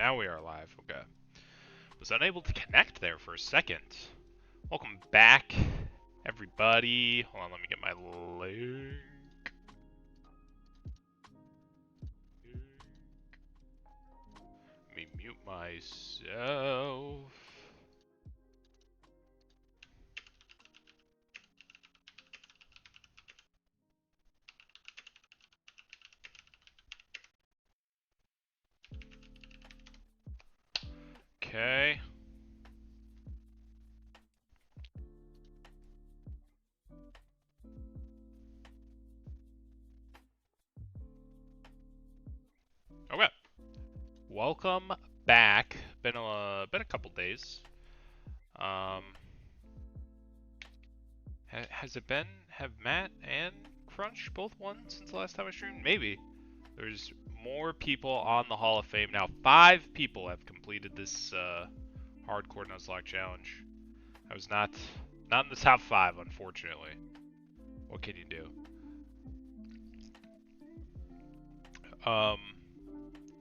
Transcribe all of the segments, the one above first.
Now we are live. Okay. Was unable to connect there for a second. Welcome back, everybody. Hold on, let me get my link. Let me mute myself. Okay. Okay. Welcome back. Been a couple days. Has it been? Have Matt and Crunch both won since the last time I streamed? Maybe. There's more people on the Hall of Fame now. 5 people have completed this hardcore Nuzlocke challenge. I was not in the top 5, unfortunately. What can you do?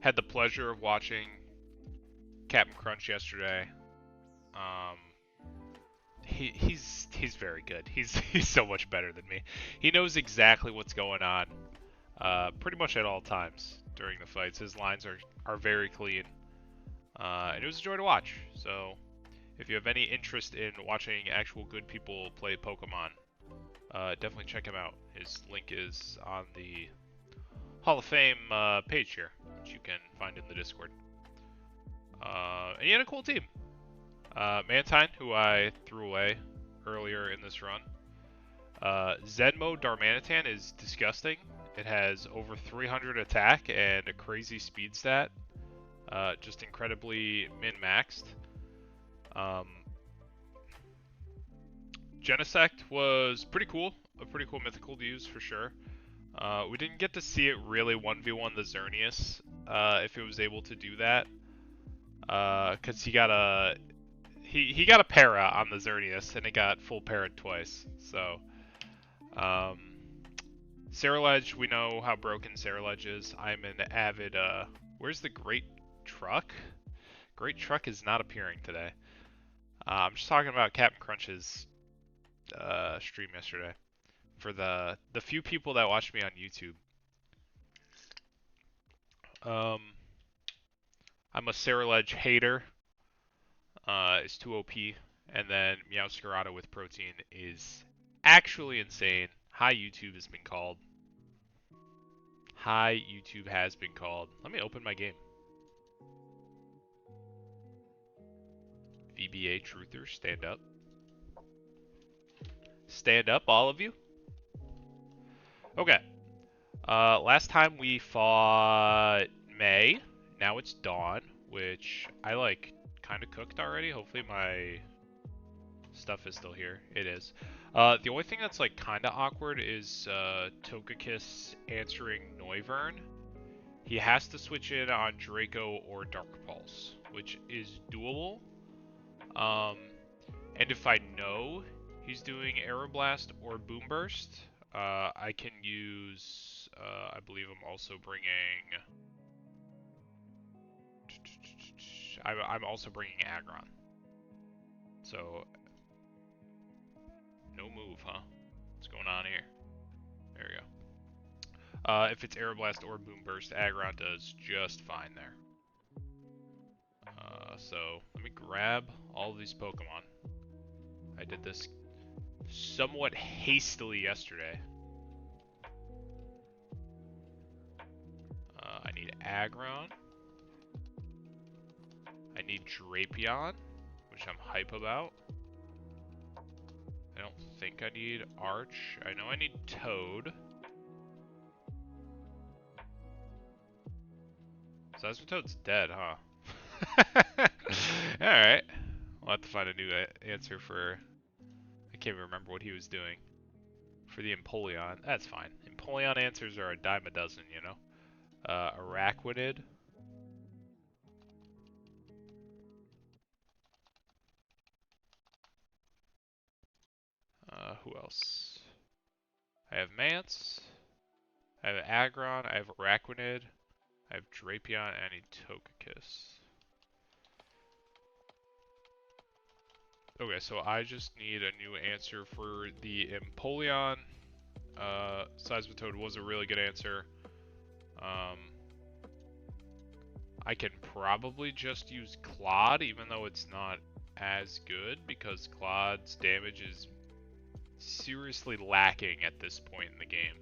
Had the pleasure of watching Captain Crunch yesterday. He's very good. He's so much better than me. He knows exactly what's going on, pretty much at all times during the fights. His lines are very clean, and it was a joy to watch. So, if you have any interest in watching actual good people play Pokemon, definitely check him out. His link is on the Hall of Fame page here, which you can find in the Discord. And he had a cool team. Mantine, who I threw away earlier in this run. Zenmo Darmanitan is disgusting. It has over 300 attack and a crazy speed stat. Just incredibly min-maxed. Genesect was pretty cool. A pretty cool mythical to use for sure. We didn't get to see it really 1v1 the Xerneas, if it was able to do that. Cause he got a para on the Xerneas and it got full para'd twice. So, Cerulege, we know how broken Cerulege is. I'm an avid, where's the Great Truck? Great Truck is not appearing today. I'm just talking about Captain Crunch's stream yesterday. For the few people that watched me on YouTube. I'm a Cerulege hater. It's too OP. And then Meowscarada with protein is actually insane. High YouTube has been called. High YouTube has been called. Let me open my game. VBA Truther, stand up. Stand up, all of you. Okay. Last time we fought May. Now it's Dawn, which I like kind of cooked already. Hopefully my stuff is still here. It is. The only thing that's like kind of awkward is Togekiss answering Noivern. He has to switch in on Draco or Dark Pulse, which is doable. And if I know he's doing Aeroblast or Boom Burst, I can use, I believe I'm also bringing, I'm also bringing Aggron. So, no move, huh? What's going on here? There we go. If it's Aeroblast or Boom Burst, Aggron does just fine there. So, let me grab all of these Pokemon. I did this somewhat hastily yesterday. I need Aggron. I need Drapion, which I'm hype about. I don't think I need Arch. I know I need Toad. Seismitoad's dead, huh? Alright. We'll have to find a new answer for... I can't even remember what he was doing. For the Empoleon. That's fine. Empoleon answers are a dime a dozen, you know? Araquanid. Who else? I have Mance. I have Aggron. I have Araquanid. I have Drapion, and I need Togekiss. Okay, so I just need a new answer for the Empoleon. Seismitoad was a really good answer. I can probably just use Claude, even though it's not as good, because Claude's damage is seriously lacking at this point in the game.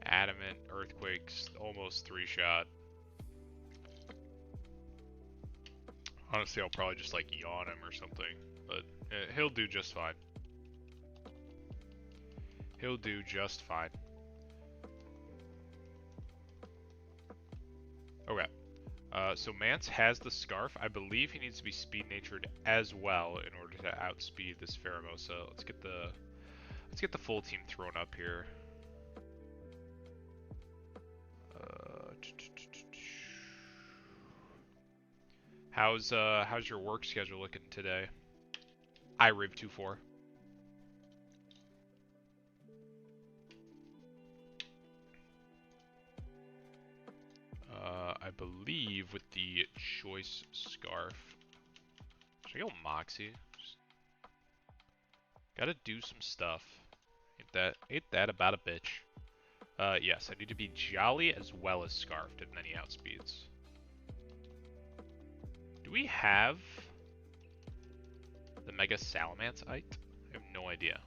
Adamant, Earthquake's almost 3-shot. Honestly, I'll probably just like yawn him or something, but he'll do just fine. He'll do just fine. Okay. So Mance has the Scarf. I believe he needs to be speed-natured as well in order to outspeed this Pheromosa. Let's get the full team thrown up here. How's your work schedule looking today? iRib24. I believe with the Choice Scarf. Should I go Moxie? Just gotta do some stuff. Ain't that about a bitch? Yes, I need to be Jolly as well as Scarfed, and then he outspeeds. Do we have the Mega Salamence-ite? I have no idea.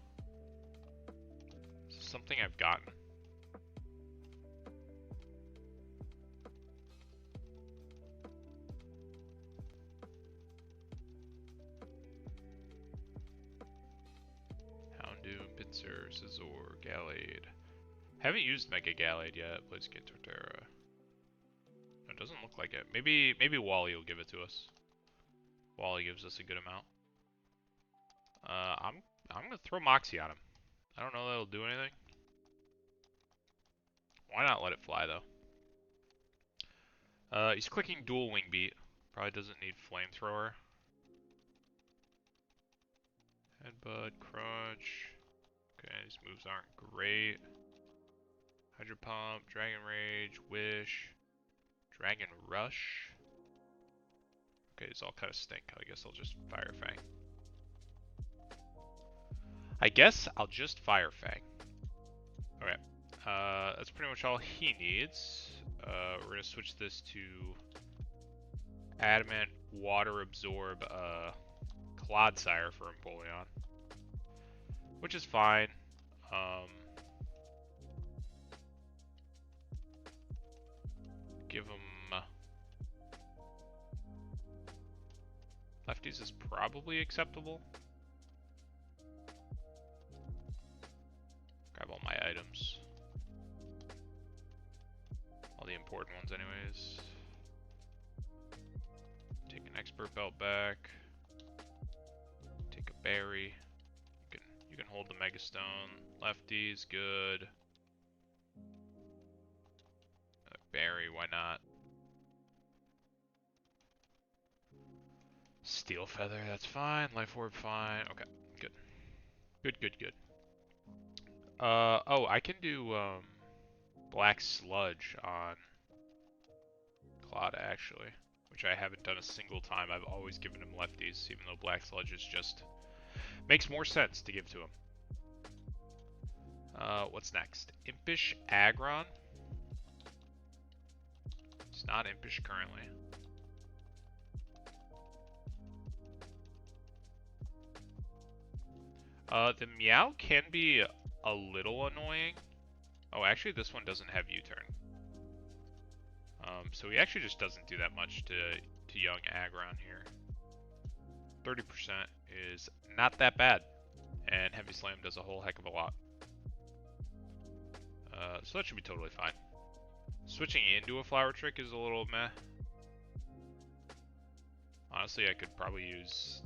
This is something I've gotten. Houndoom, Pinsir, Scizor, Gallade. Haven't used Mega Gallade yet. Blaziken, Torterra. It doesn't look like it. Maybe Wally will give it to us. Wally gives us a good amount. I'm gonna throw Moxie on him. I don't know that it'll do anything. Why not let it fly though? He's clicking dual wing beat. Probably doesn't need flamethrower. Headbutt, crunch. Okay, these moves aren't great. Hydro Pump, Dragon Rage, Wish, Dragon Rush. Okay, these all kind of stink. I guess I'll just Fire Fang. Okay, that's pretty much all he needs. We're gonna switch this to Adamant, Water Absorb, Clodsire for Empoleon, which is fine. Give him Lefties is probably acceptable. Grab all my items. All the important ones anyways. Take an Expert Belt back. Take a berry. You can hold the Mega Stone. Lefties, good. Berry, why not? Steel Feather, that's fine. Life Orb, fine. Okay, good. Good. Oh, I can do Black Sludge on Claude actually, which I haven't done a single time. I've always given him lefties, even though Black Sludge is just makes more sense to give to him. What's next? Impish Aggron. It's not Impish currently. The Meow can be a little annoying. Oh, actually this one doesn't have U-turn. So he actually just doesn't do that much to young Aggron here. 30% is not that bad. And Heavy Slam does a whole heck of a lot. So that should be totally fine. Switching into a Flower Trick is a little meh. Honestly, I could probably use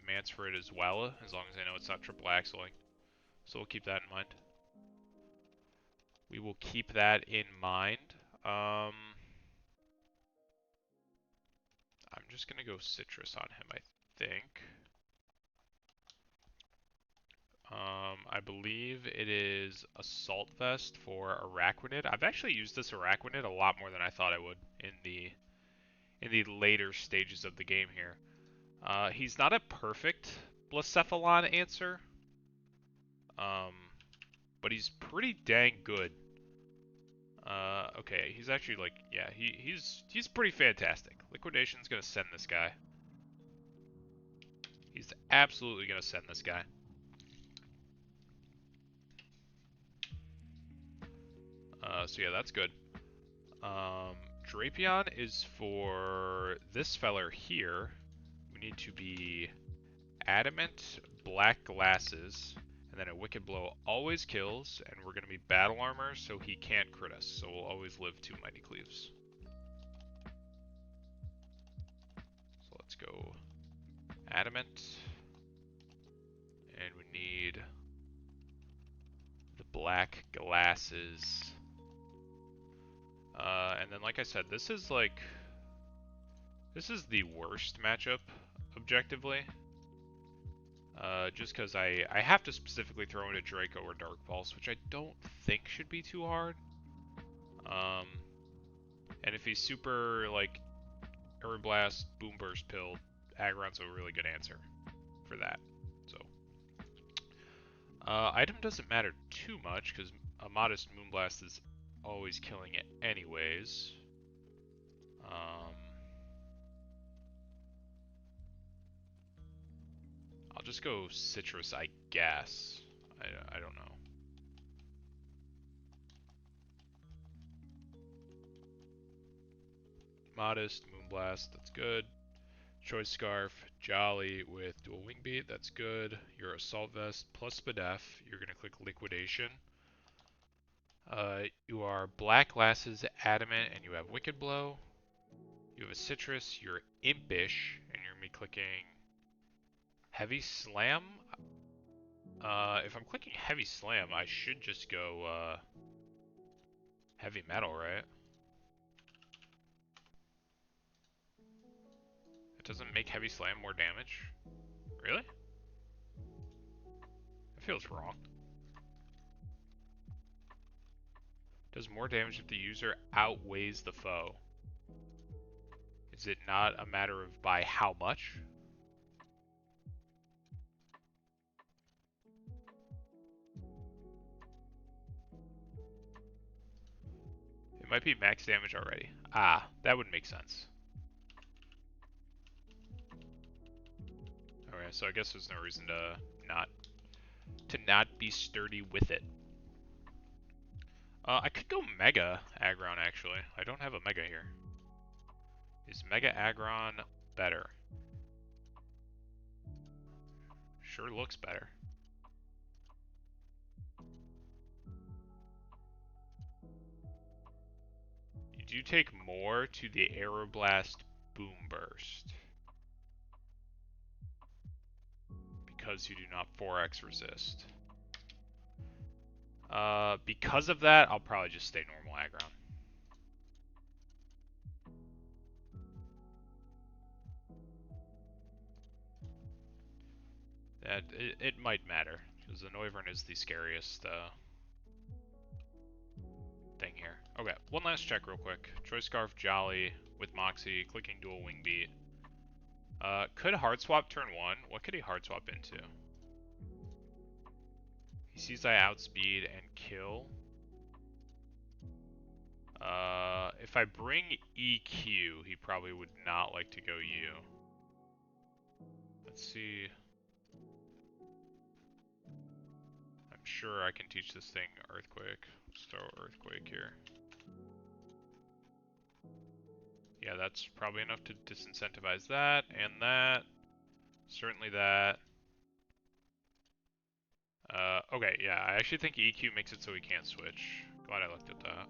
Mance for it as well, as long as I know it's not triple axling. So we'll keep that in mind. We will keep that in mind. I'm just gonna go Citrus on him, I think. I believe it is Assault Vest for Araquanid. I've actually used this Araquanid a lot more than I thought I would in the later stages of the game here. He's not a perfect Blacephalon answer, um, but he's pretty dang good. Okay, he's actually like, yeah, he's pretty fantastic. Liquidation's gonna send this guy. He's absolutely gonna send this guy. So yeah, that's good. Drapion is for this feller here. We need to be adamant, black glasses, and then a wicked blow always kills, and we're gonna be battle armor so he can't crit us. So we'll always live 2 mighty cleaves. So let's go adamant, and we need the black glasses. And then, like I said, this is the worst matchup, objectively. Just because I have to specifically throw in a Draco or Dark Pulse, which I don't think should be too hard. And if he's super, like, Aeroblast, Boom Burst Pill, Aggron's a really good answer for that. So, item doesn't matter too much, because a modest Moonblast is always killing it anyways. I'll just go Citrus, I guess. I don't know. Modest, Moonblast, that's good. Choice Scarf, Jolly with Dual Wing Beat, that's good. Your Assault Vest plus Spadef, you're going to click Liquidation. You are Black Glasses, Adamant, and you have Wicked Blow. You have a Citrus, you're Impish, and you're going to be clicking Heavy Slam. If I'm clicking Heavy Slam, I should just go Heavy Metal, right? It doesn't make Heavy Slam more damage? Really? That feels wrong. Does more damage if the user outweighs the foe. Is it not a matter of by how much? It might be max damage already. Ah, that would make sense. Okay, so I guess there's no reason to not be sturdy with it. I could go Mega Aggron, actually. I don't have a Mega here. Is Mega Aggron better? Sure looks better. You do take more to the Aeroblast Boom Burst. Because you do not 4x resist. Because of that, I'll probably just stay normal Aggron. It might matter, because the Noivern is the scariest thing here. Okay, one last check real quick. Choice Scarf, Jolly with Moxie, clicking Dual Wing Beat. Could Hard Swap turn 1? What could he Hard Swap into? He sees I outspeed and kill. If I bring EQ, he probably would not like to go U. Let's see. I'm sure I can teach this thing Earthquake. Let's throw Earthquake here. Yeah, that's probably enough to disincentivize that, and that. Certainly that. Okay, yeah, I actually think EQ makes it so he can't switch. Glad I looked at that.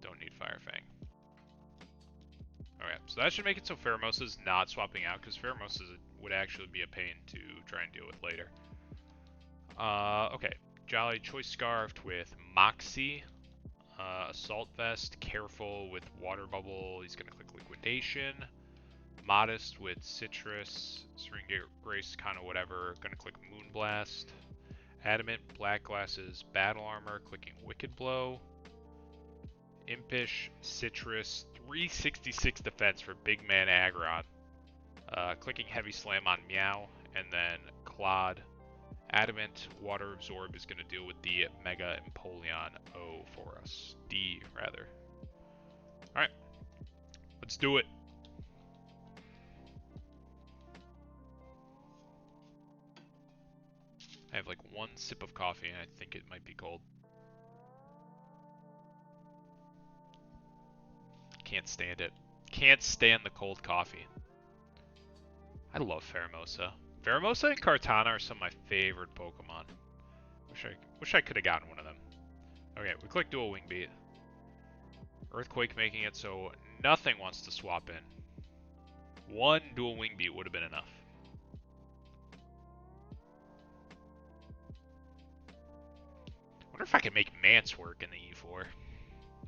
Don't need Fire Fang. Okay, so that should make it so Pheromosa is not swapping out, because Pheromosa would actually be a pain to try and deal with later. Okay, Jolly Choice Scarfed with Moxie. Assault Vest, Careful with Water Bubble. He's going to click Liquidation. Modest with Citrus. Serene Grace, kind of whatever. Going to click Moonblast. Adamant, Black Glasses, Battle Armor, clicking Wicked Blow. Impish, Citrus, 366 defense for Big Man Aggron. Clicking Heavy Slam on Meow, and then Clod. Adamant, Water Absorb is going to deal with the Mega Empoleon O for us. D, rather. Alright, let's do it. I have like one sip of coffee and I think it might be cold. Can't stand it. Can't stand the cold coffee. I love Pheromosa. Pheromosa and Kartana are some of my favorite Pokemon. Wish I could have gotten one of them. Okay, we click Dual Wing Beat. Earthquake making it so nothing wants to swap in. One Dual Wing Beat would have been enough. Wonder if I can make Mance work in the E4.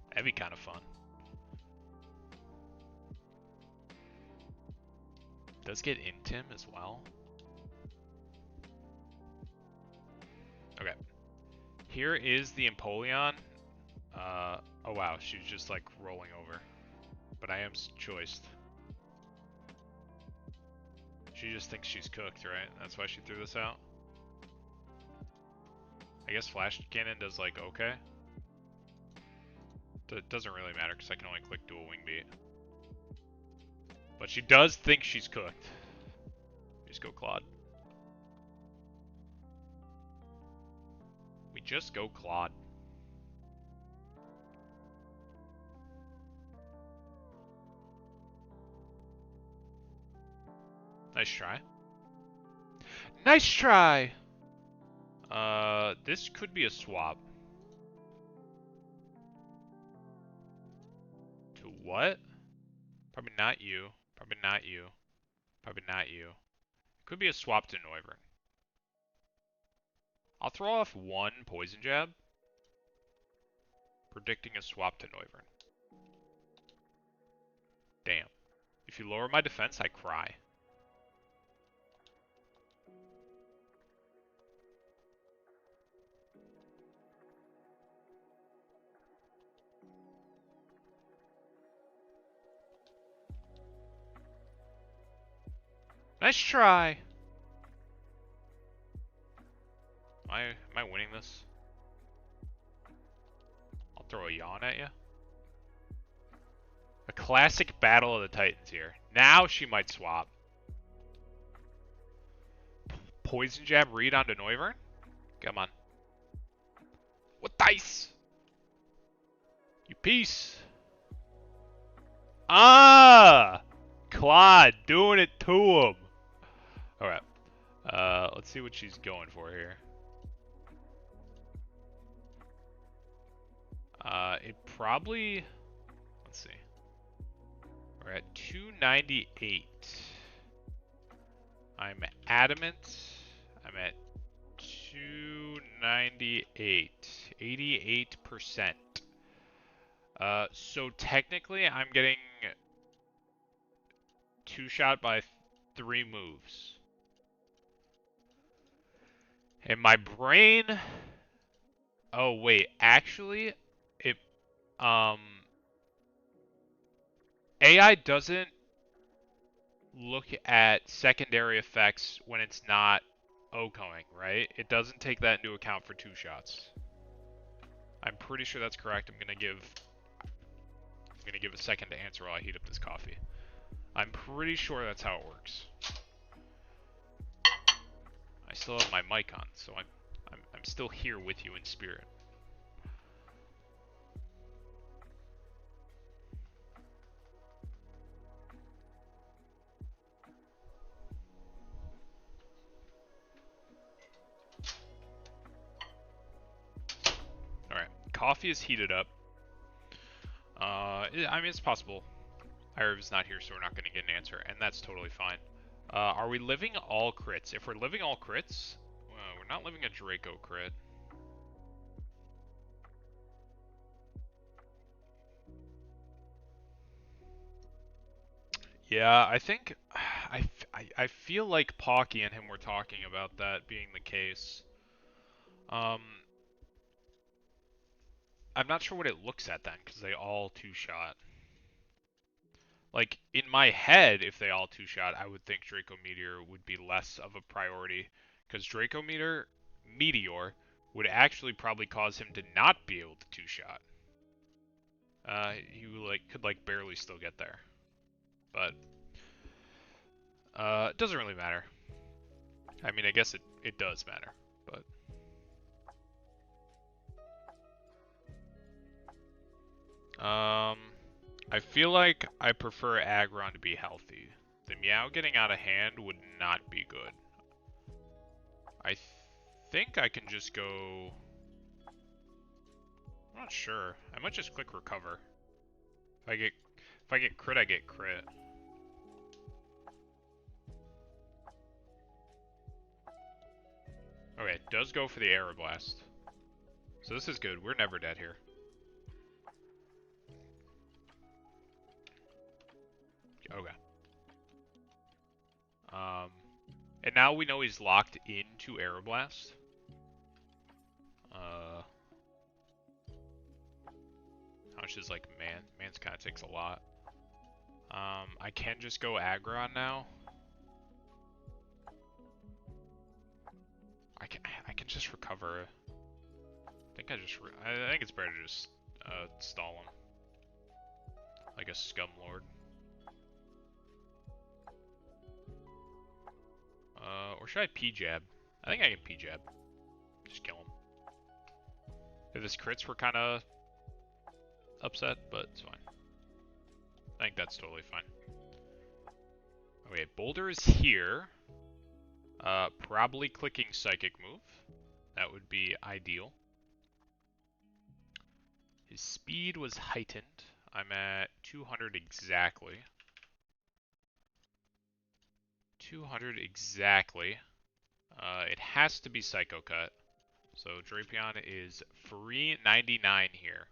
That'd be kind of fun. Does get Intim as well. Okay. Here is the Empoleon. Oh wow, she's just like rolling over. But I am choiced. She just thinks she's cooked, right? That's why she threw this out. I guess Flash Cannon does like okay. Doesn't really matter because I can only click Dual Wing Beat. But she does think she's cooked. Just go Claude. We just go Claude. Nice try. Nice try! This could be a swap. To what? Probably not you. Probably not you. Probably not you. Could be a swap to Noivern. I'll throw off one Poison Jab. Predicting a swap to Noivern. Damn. If you lower my defense, I cry. Nice try! Am I winning this? I'll throw a yawn at you. A classic Battle of the Titans here. Now she might swap. Poison Jab read onto Noivern? Come on. What dice? You piece. Ah! Claude doing it to him. Alright. Let's see what she's going for here. It probably... Let's see. We're at 298. I'm adamant. I'm at 298. 88%. So technically I'm getting two-shot by 3 moves. And my brain... Oh, wait. Actually, it... AI doesn't look at secondary effects when it's not OHKOing, right? It doesn't take that into account for 2 shots. I'm pretty sure that's correct. I'm gonna give a second to answer while I heat up this coffee. I'm pretty sure that's how it works. I still have my mic on, so I'm still here with you in spirit. Alright, coffee is heated up. I mean, it's possible. Irv's not here, so we're not going to get an answer, and that's totally fine. Are we living all crits? If we're living all crits, we're not living a Draco crit. Yeah, I think I feel like Pocky and him were talking about that being the case. Um, I'm not sure what it looks at then, because they all two-shot. Like, in my head, if they all two-shot, I would think Draco Meteor would be less of a priority, because Meteor would actually probably cause him to not be able to two-shot. He could barely still get there, but it doesn't really matter. I mean, I guess it does matter, but I feel like I prefer Aggron to be healthy. The Meow getting out of hand would not be good. I think I can just go. I'm not sure. I might just click recover. If I get crit, I get crit. Okay, it does go for the Aeroblast. So this is good. We're never dead here. Okay. And now we know he's locked into Aeroblast. How much is like man? Man's kind of takes a lot. I can just go Aggron now. I can just recover. I think it's better to just stall him like a scum lord. Or should I P-jab? I think I can P-jab. Just kill him. If his crits were kind of upset, but it's fine. I think that's totally fine. Okay, Boulder is here. Probably clicking Psychic move. That would be ideal. His speed was heightened. I'm at 200 exactly. 200 exactly. It has to be Psycho Cut. So Drapion is free 99 here.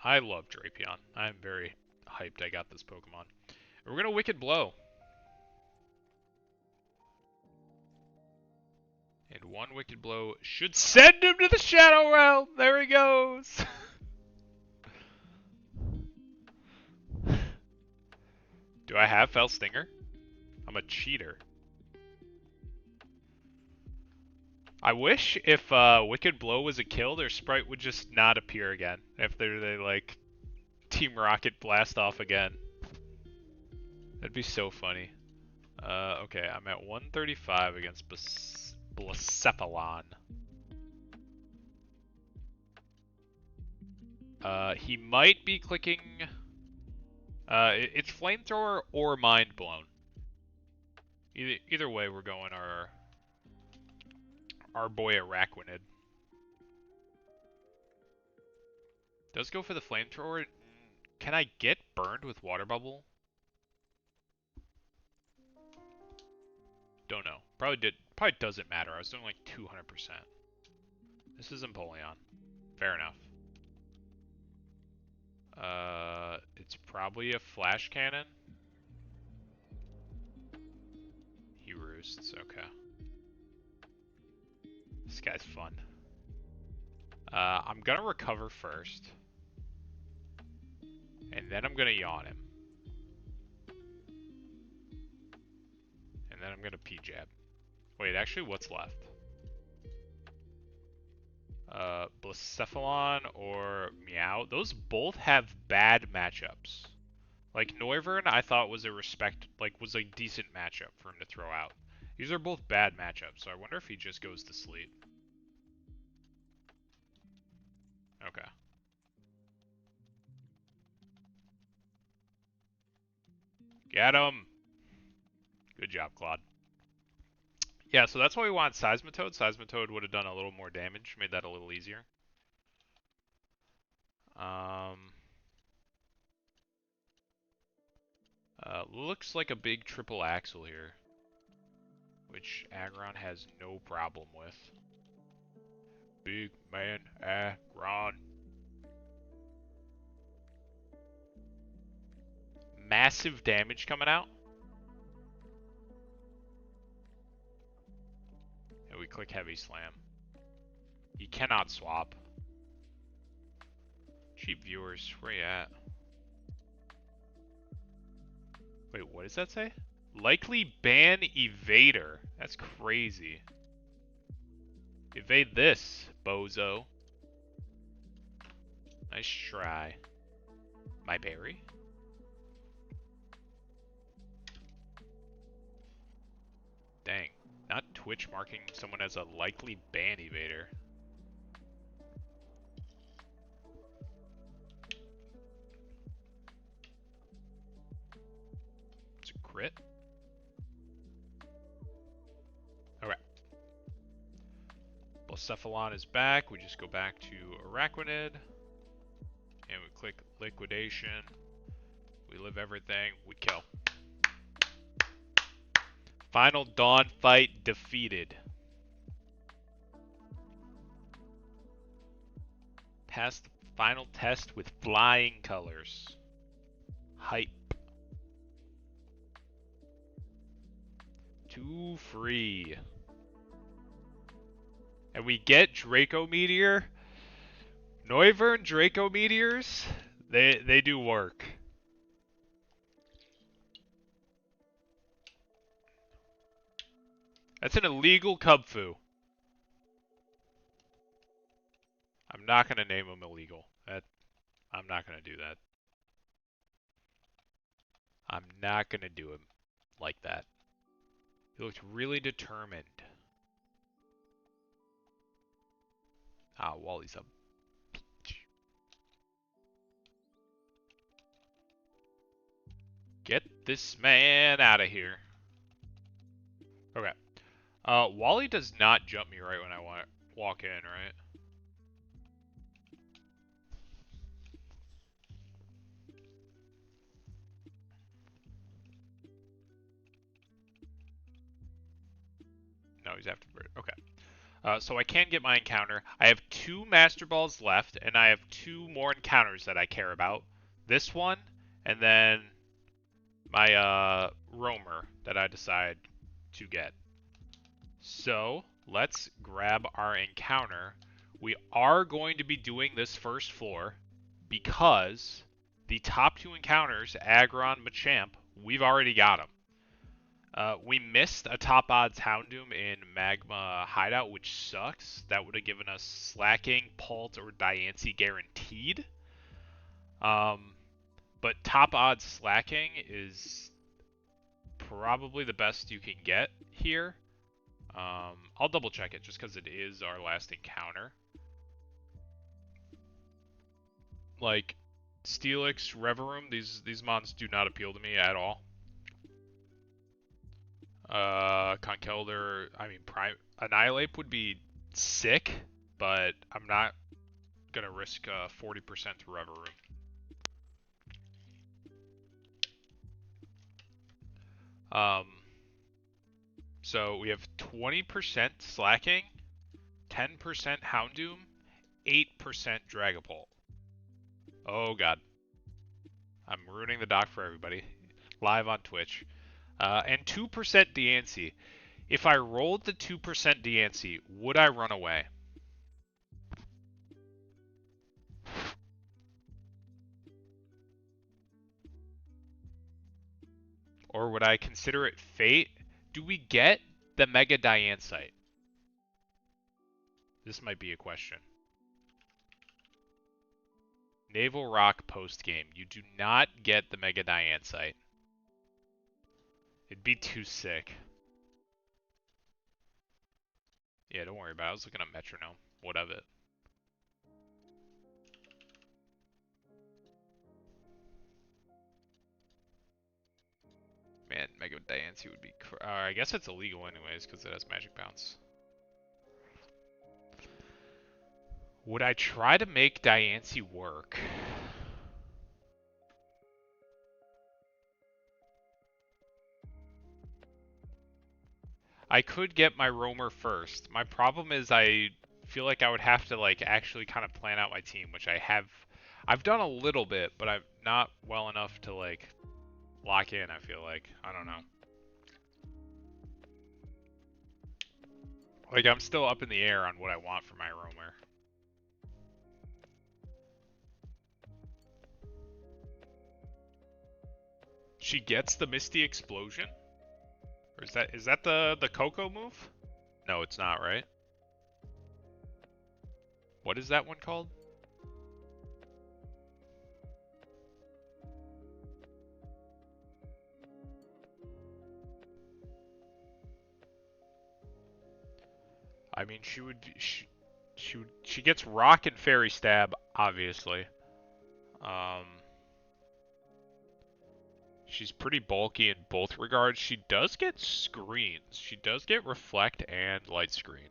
I love Drapion. I'm very hyped I got this Pokemon. We're going to Wicked Blow. And one Wicked Blow should send him to the Shadow Realm. There he goes. Do I have Fell Stinger? I'm a cheater. I wish if Wicked Blow was a kill, their sprite would just not appear again. If they like Team Rocket blast off again. That'd be so funny. Okay, I'm at 135 against Blacephalon. He might be clicking. It's Flamethrower or Mind Blown. Either way, we're going our boy Araquanid. Does go for the Flamethrower. Can I get burned with Water Bubble? Don't know. Probably doesn't matter. I was doing like 200%. This is Empoleon. Fair enough. It's probably a Flash Cannon. He roosts. Okay. This guy's fun. I'm gonna recover first. And then I'm gonna yawn him. And then I'm gonna P-jab. Wait, actually, what's left? Blacephalon or Meow. Those both have bad matchups. Like Noivern, I thought was was a decent matchup for him to throw out. These are both bad matchups, so I wonder if he just goes to sleep. Okay. Get him! Good job, Claude. Yeah, so that's why we want Seismitoad. Seismitoad would have done a little more damage, made that a little easier. Looks like a big triple axle here, which Aggron has no problem with. Big man Aggron. massive damage coming out. And we click Heavy Slam. You cannot swap. Cheap viewers, where you at? Wait, what does that say? Likely ban evader. That's crazy. Evade this, bozo. Nice try. My berry? Dang. Not Twitch marking someone as a likely ban evader. It's a crit. Okay. Blacephalon is back. We just go back to Araquanid. And we click liquidation. We live everything. We kill. Final Dawn fight defeated. Passed the final test with flying colors. Hype. 2 free. And we get Draco Meteor. Noivern Draco Meteors, they do work. That's an illegal Cubfu. I'm not going to name him illegal. I'm not going to do that. I'm not going to do him like that. He looked really determined. Ah, Wally's up. Get this man out of here. Okay. Wally does not jump me right when I walk in, right? No, he's after Bird. Okay. So I can get my encounter. I have 2 Master Balls left, and I have 2 more encounters that I care about. This one, and then my Roamer that I decide to get. So let's grab our encounter. We are going to be doing this first floor because the top 2 encounters, Aggron, Machamp, we've already got them. We missed a top odds Houndoom in Magma Hideout, which sucks. That would have given us Slacking, Pult, or Diancie guaranteed. But top odds Slacking is probably the best you can get here. I'll double check it just because it is our last encounter. Like Steelix, Reverum, these mons do not appeal to me at all. Conkeldurr, I mean, Annihilate would be sick, but I'm not gonna risk 40% to Reverum. So we have 20% Slacking, 10% Houndoom, 8% Dragapult. Oh god. I'm ruining the doc for everybody. Live on Twitch. And 2% Diancie. If I rolled the 2% Diancie, would I run away? Or would I consider it fate? Do we get the Mega Diancite? This might be a question. Naval Rock post-game. You do not get the Mega Diancite. It'd be too sick. Yeah, don't worry about it. I was looking at Metronome. What of it? Man, Mega Diancie would be... I guess it's illegal anyways, because it has Magic Bounce. Would I try to make Diancie work? I could get my Roamer first. My problem is I feel like I would have to like actually kind of plan out my team, which I have. I've done a little bit, but I'm not well enough to like lock in, I feel like. I don't know. Like, I'm still up in the air on what I want for my roamer. She gets the Misty Explosion? Or is that the Coco move? No, it's not, right? What is that one called? I mean, she gets Rock and Fairy Stab, obviously. She's pretty bulky in both regards. She does get screens. She does get Reflect and Light Screen.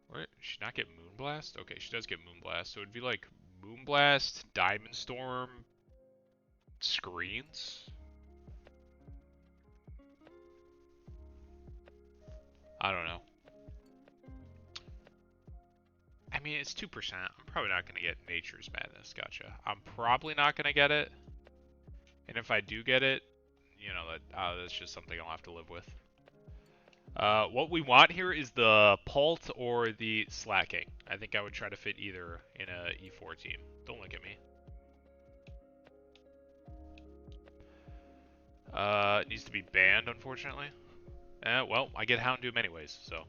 What? She not get Moonblast? Okay, she does get Moonblast. So it'd be like Moonblast, Diamond Storm, Screens? I don't know. I mean, it's 2%. I'm probably not going to get Nature's Madness. Gotcha. I'm probably not going to get it. And if I do get it, you know, that's just something I'll have to live with. What we want here is the Pult or the Slacking. I think I would try to fit either in a E4 team. Don't look at me. It needs to be banned, unfortunately. Well, I get Houndoom anyways, so.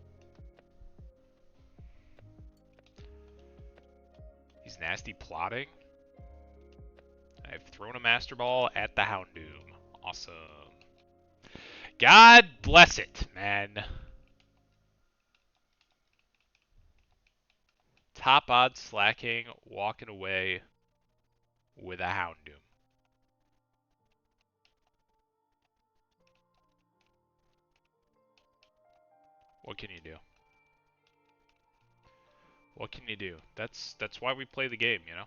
He's nasty plotting. I've thrown a Master Ball at the Houndoom. Awesome. God bless it, man. Top odds slacking, walking away with a Houndoom. What can you do? What can you do? That's why we play the game, you know?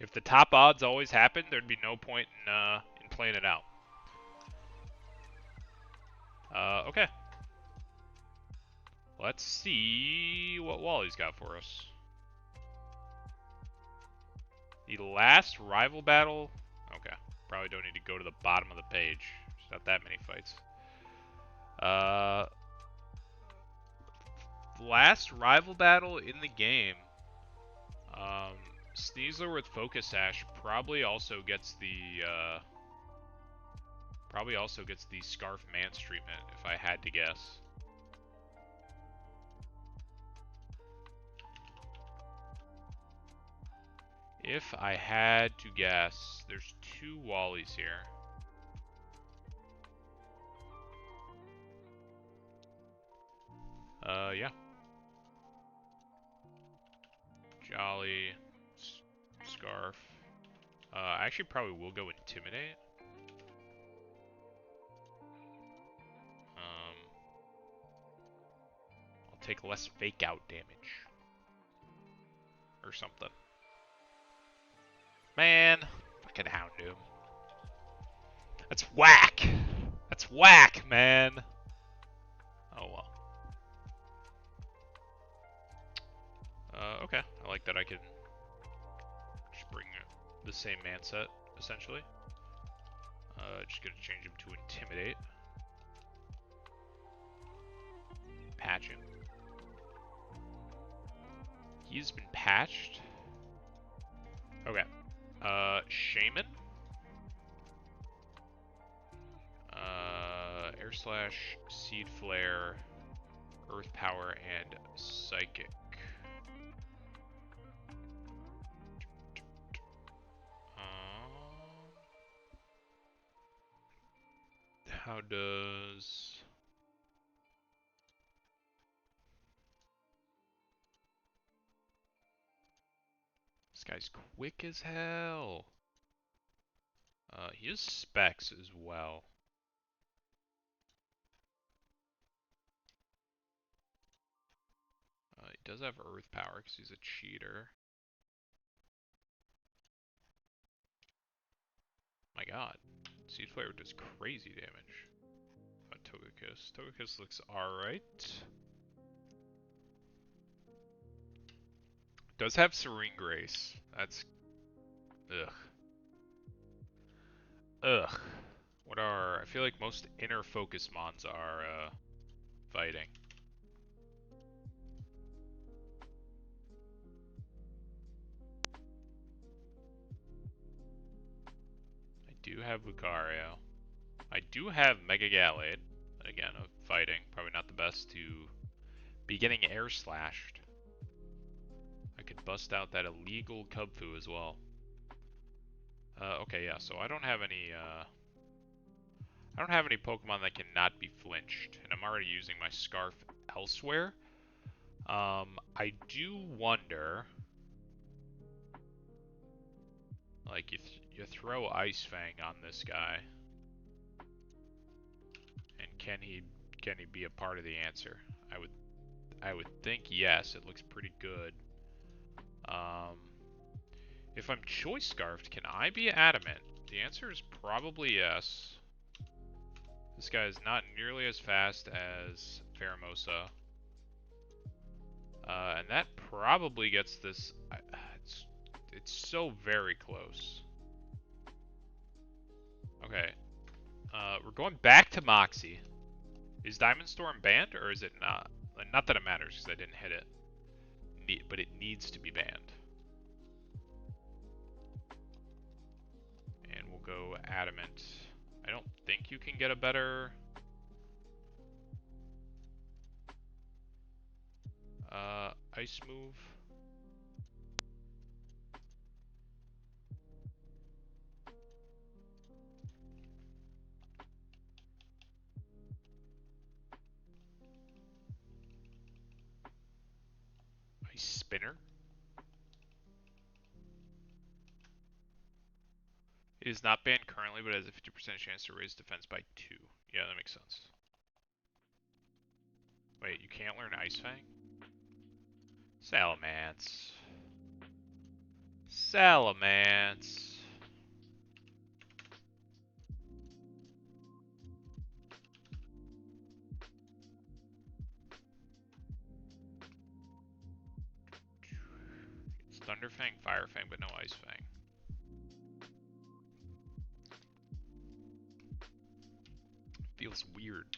If the top odds always happened, there'd be no point in playing it out. Okay. Let's see what Wally's got for us. The last rival battle. Okay. Probably don't need to go to the bottom of the page. There's not that many fights. Last rival battle in the game. Sneasler with Focus Sash probably also gets the Scarf Mance treatment, if I had to guess. If I had to guess, there's two Wallies here. Yeah. Jolly, Scarf. I actually probably will go Intimidate. I'll take less fake out damage. Or something. Man, fucking Houndoom. That's whack! That's whack, man! Oh well. Okay, I like that I can just bring the same man set, essentially. Just gonna change him to Intimidate. Patch him. He's been patched. Okay. Shaman. Air Slash, Seed Flare, Earth Power, and Psychic. How does... This guy's quick as hell. He has specs as well. He does have Earth Power because he's a cheater. My god. Seed Flare does crazy damage. Togekiss. Togekiss looks alright. Does have Serene Grace. That's... Ugh. Ugh. What are... I feel like most inner focus mons are, fighting. I do have Lucario. I do have Mega Gallade. Again, of fighting. Probably not the best to be getting air slashed. I could bust out that illegal Kubfu as well. Okay, yeah, so I don't have any, I don't have any Pokemon that cannot be flinched, and I'm already using my Scarf elsewhere. I do wonder, like, if you throw Ice Fang on this guy, and can he be a part of the answer? I would think yes. It looks pretty good. If I'm Choice Scarfed, can I be Adamant? The answer is probably yes. This guy is not nearly as fast as Pheromosa. And that probably gets this... it's so very close. Okay. We're going back to Moxie. Is Diamond Storm banned, or is it not? Not that it matters, because I didn't hit it. But it needs to be banned. And we'll go Adamant. I don't think you can get a better... ice move. Ice Spinner. It is not banned currently, but has a 50% chance to raise defense by 2. Yeah, that makes sense. Wait, you can't learn Ice Fang? Salamence. Salamence. It's Thunder Fang, Fire Fang, but no Ice Fang. Feels weird.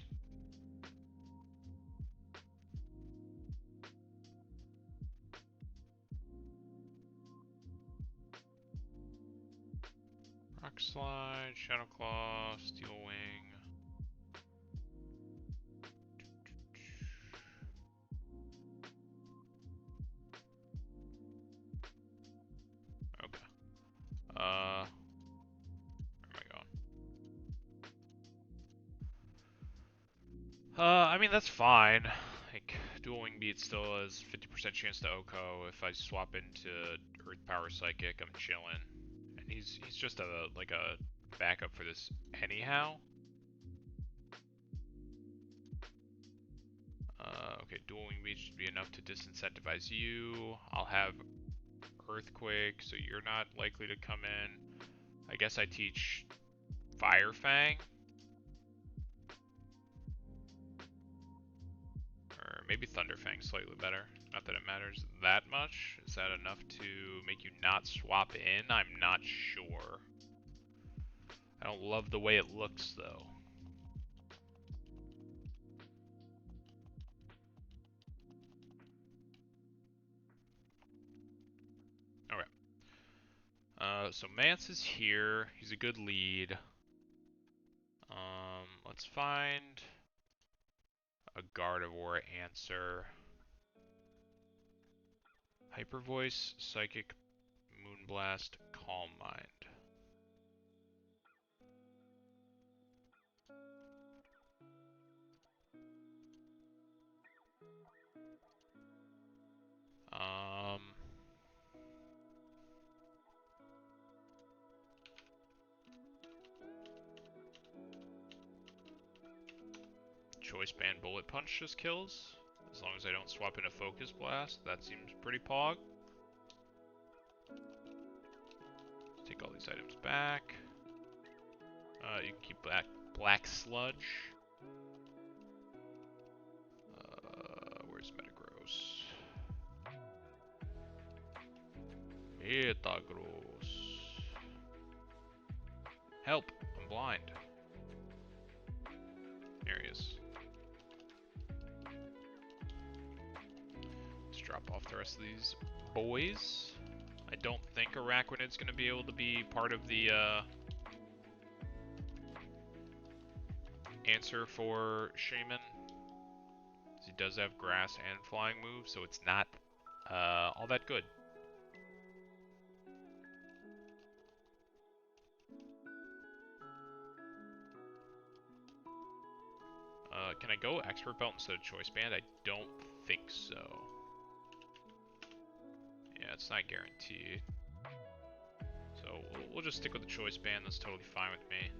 Rock Slide, Shadow Claw, Steel Wing. Okay. Where am I going? I mean, that's fine. Like, Dual Wing Beat still has 50% chance to OHKO. If I swap into Earth Power Psychic, I'm chilling. And he's just like a backup for this anyhow. Okay, Dual Wing Beat should be enough to disincentivize you. I'll have Earthquake, so you're not likely to come in. I guess I teach Fire Fang. Or maybe Thunder Fang slightly better. Not that it matters that much. Is that enough to make you not swap in? I'm not sure. I don't love the way it looks, though. Okay. So Mance is here. He's a good lead. Let's find a Gardevoir answer. Hyper Voice, Psychic, Moonblast, Calm Mind. Choice Band Bullet Punch just kills. As long as I don't swap in a Focus Blast, that seems pretty pog. Let's take all these items back. You can keep Black Sludge. Where's Metagross? Help! I'm blind. There he is. Let's drop off the rest of these boys. I don't think Araquanid's going to be able to be part of the answer for Shaman. He does have grass and flying moves, so it's not all that good. Can I go Expert Belt instead of Choice Band? I don't think so. Yeah, it's not guaranteed. So we'll just stick with the Choice Band. That's totally fine with me.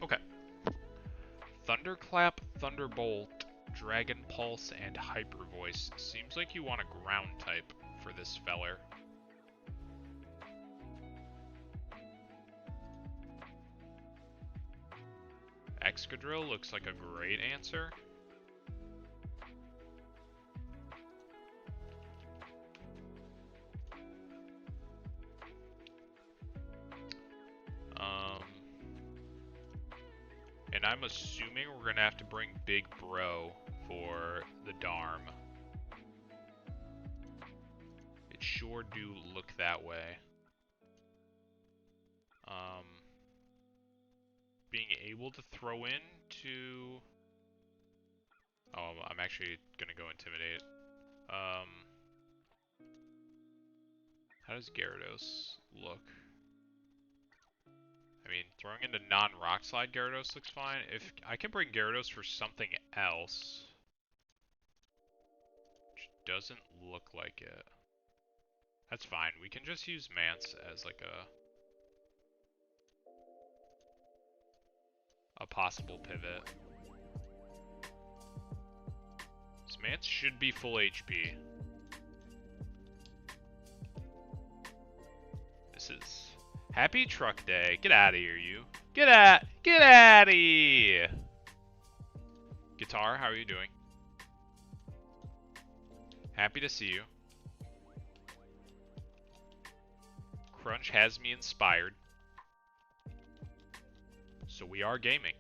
Okay. Thunderclap, Thunderbolt, Dragon Pulse, and Hyper Voice. Seems like you want a ground type for this feller. Excadrill looks like a great answer. And I'm assuming we're going to have to bring Big Bro for the Darm. It sure do look that way. Being able to throw in to... Oh, I'm actually going to go Intimidate. How does Gyarados look? I mean, throwing into non-Rock Slide Gyarados looks fine. If I can bring Gyarados for something else, which doesn't look like it, that's fine. We can just use Mance as like a possible pivot. This Mance should be full HP. This is Happy Truck Day. Get out of here, you. Get out of here. Guitar, how are you doing? Happy to see you. Crunch has me inspired. So we are gaming.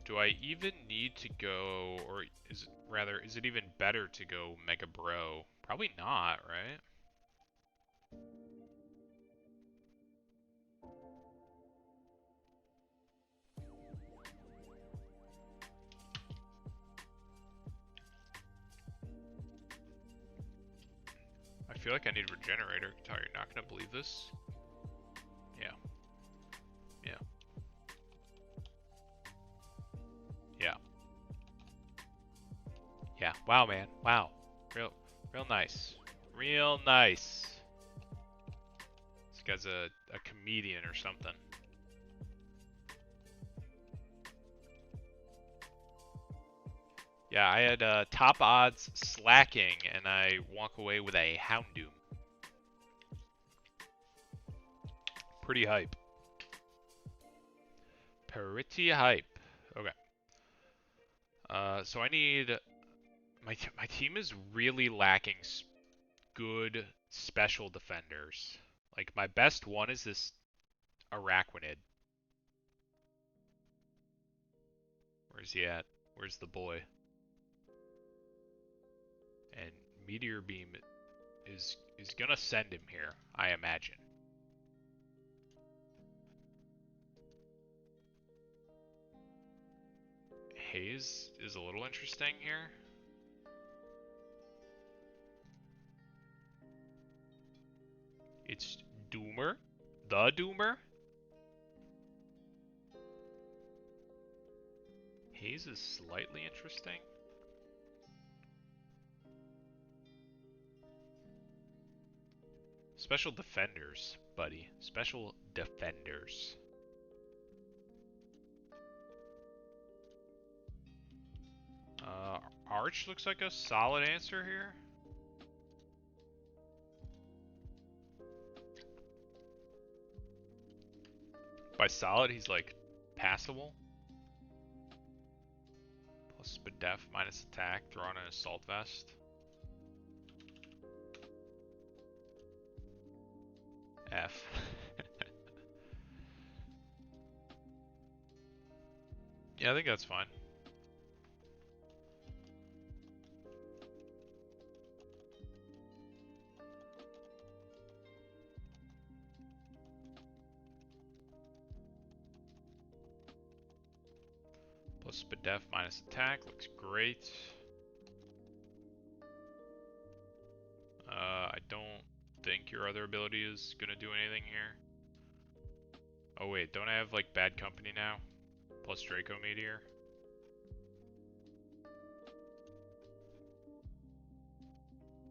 Do I even need to go, or is it even better to go Mega Bro? Probably not, right? I feel like I need Regenerator. Guitar, you're not gonna believe this. Yeah. Yeah. Yeah. Yeah. Wow, man. Wow. Real nice. Real nice. This guy's a comedian or something. Yeah, I had top odds slacking, and I walk away with a Houndoom. Pretty hype. Pretty hype. Okay. So I need... My team is really lacking good special defenders. Like, my best one is this Araquanid. Where's he at? Where's the boy? And Meteor Beam is gonna send him here, I imagine. Haze is a little interesting here. It's Doomer, the Doomer. Haze is slightly interesting. Special defenders, buddy. Special defenders. Arch looks like a solid answer here. By solid, he's like passable. Plus Spadef minus attack, throw on an assault vest. F. Yeah, I think that's fine. Plus Spadef minus attack looks great. I don't think your other ability is gonna do anything here. Oh wait, don't I have like bad company now? Plus Draco Meteor.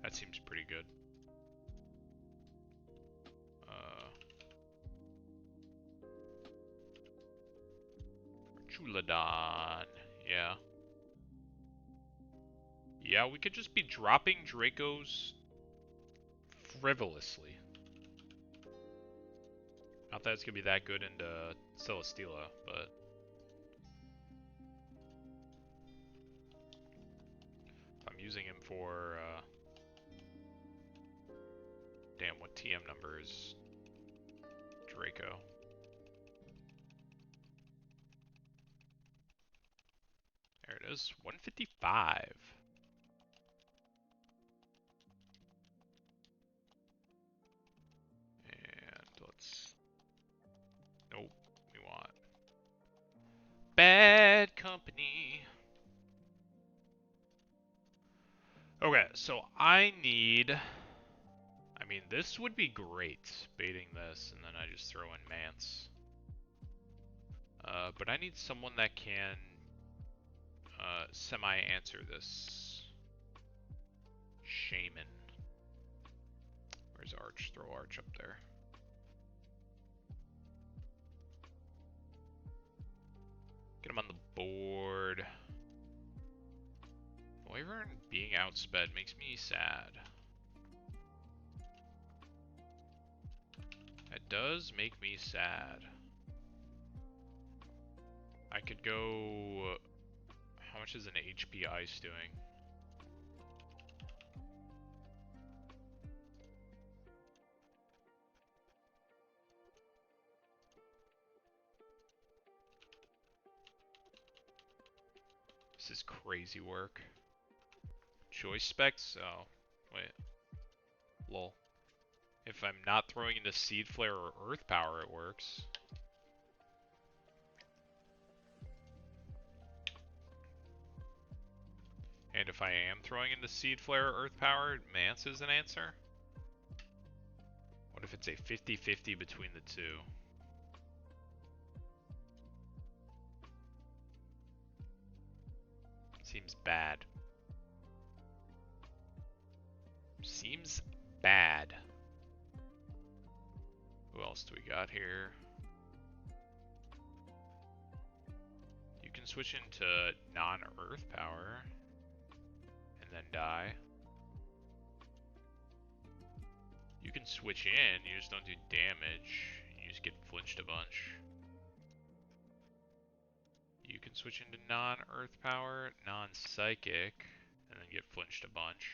That seems pretty good. Chuladon. Yeah. Yeah, we could just be dropping Dracos frivolously. Not that it's gonna be that good into Celesteela, but I'm using him for damn, what TM number is Draco? There it is, 155. And let's, nope, we want bad company. Okay, so I need, I mean, this would be great, baiting this, and then I just throw in Mance. But I need someone that can semi-answer this. Shaman. Where's Arch? Throw Arch up there. Get him on the board. Wyvern being outsped makes me sad. That does make me sad. I could go... How much is an HP Ice doing? This is crazy work. Choice specs? Oh, wait. Lol. If I'm not throwing into Seed Flare or Earth Power, it works. And if I am throwing into Seed Flare or Earth Power, Mance is an answer? What if it's a 50-50 between the two? Seems bad. Seems bad. Who else do we got here? You can switch into non-Earth Power and then die. You can switch in, you just don't do damage. You just get flinched a bunch. You can switch into non-Earth Power, non-Psychic, and then get flinched a bunch.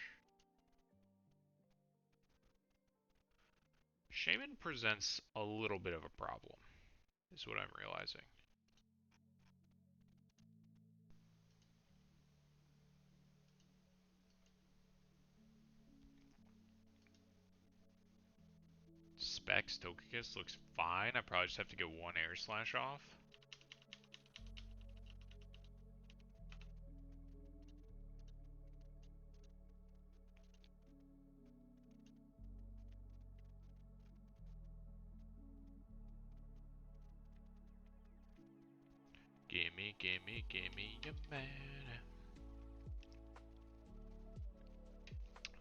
Shaman presents a little bit of a problem, is what I'm realizing. Specs, Togekiss looks fine. I probably just have to get one Air Slash off. Gimme, gimme, gimme your man.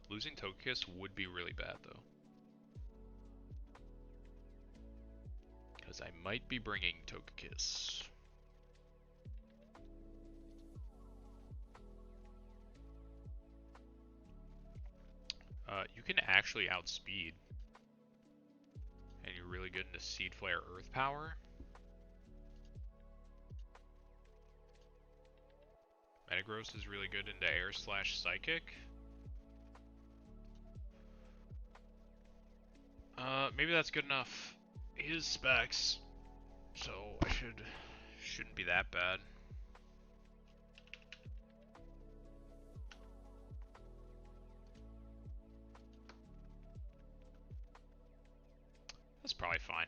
Losing Togekiss would be really bad though. Because I might be bringing Togekiss. You can actually outspeed. And you're really good into Seed Flare Earth Power. Metagross is really good into Air slash Psychic. Maybe that's good enough. His specs, so I shouldn't be that bad. That's probably fine.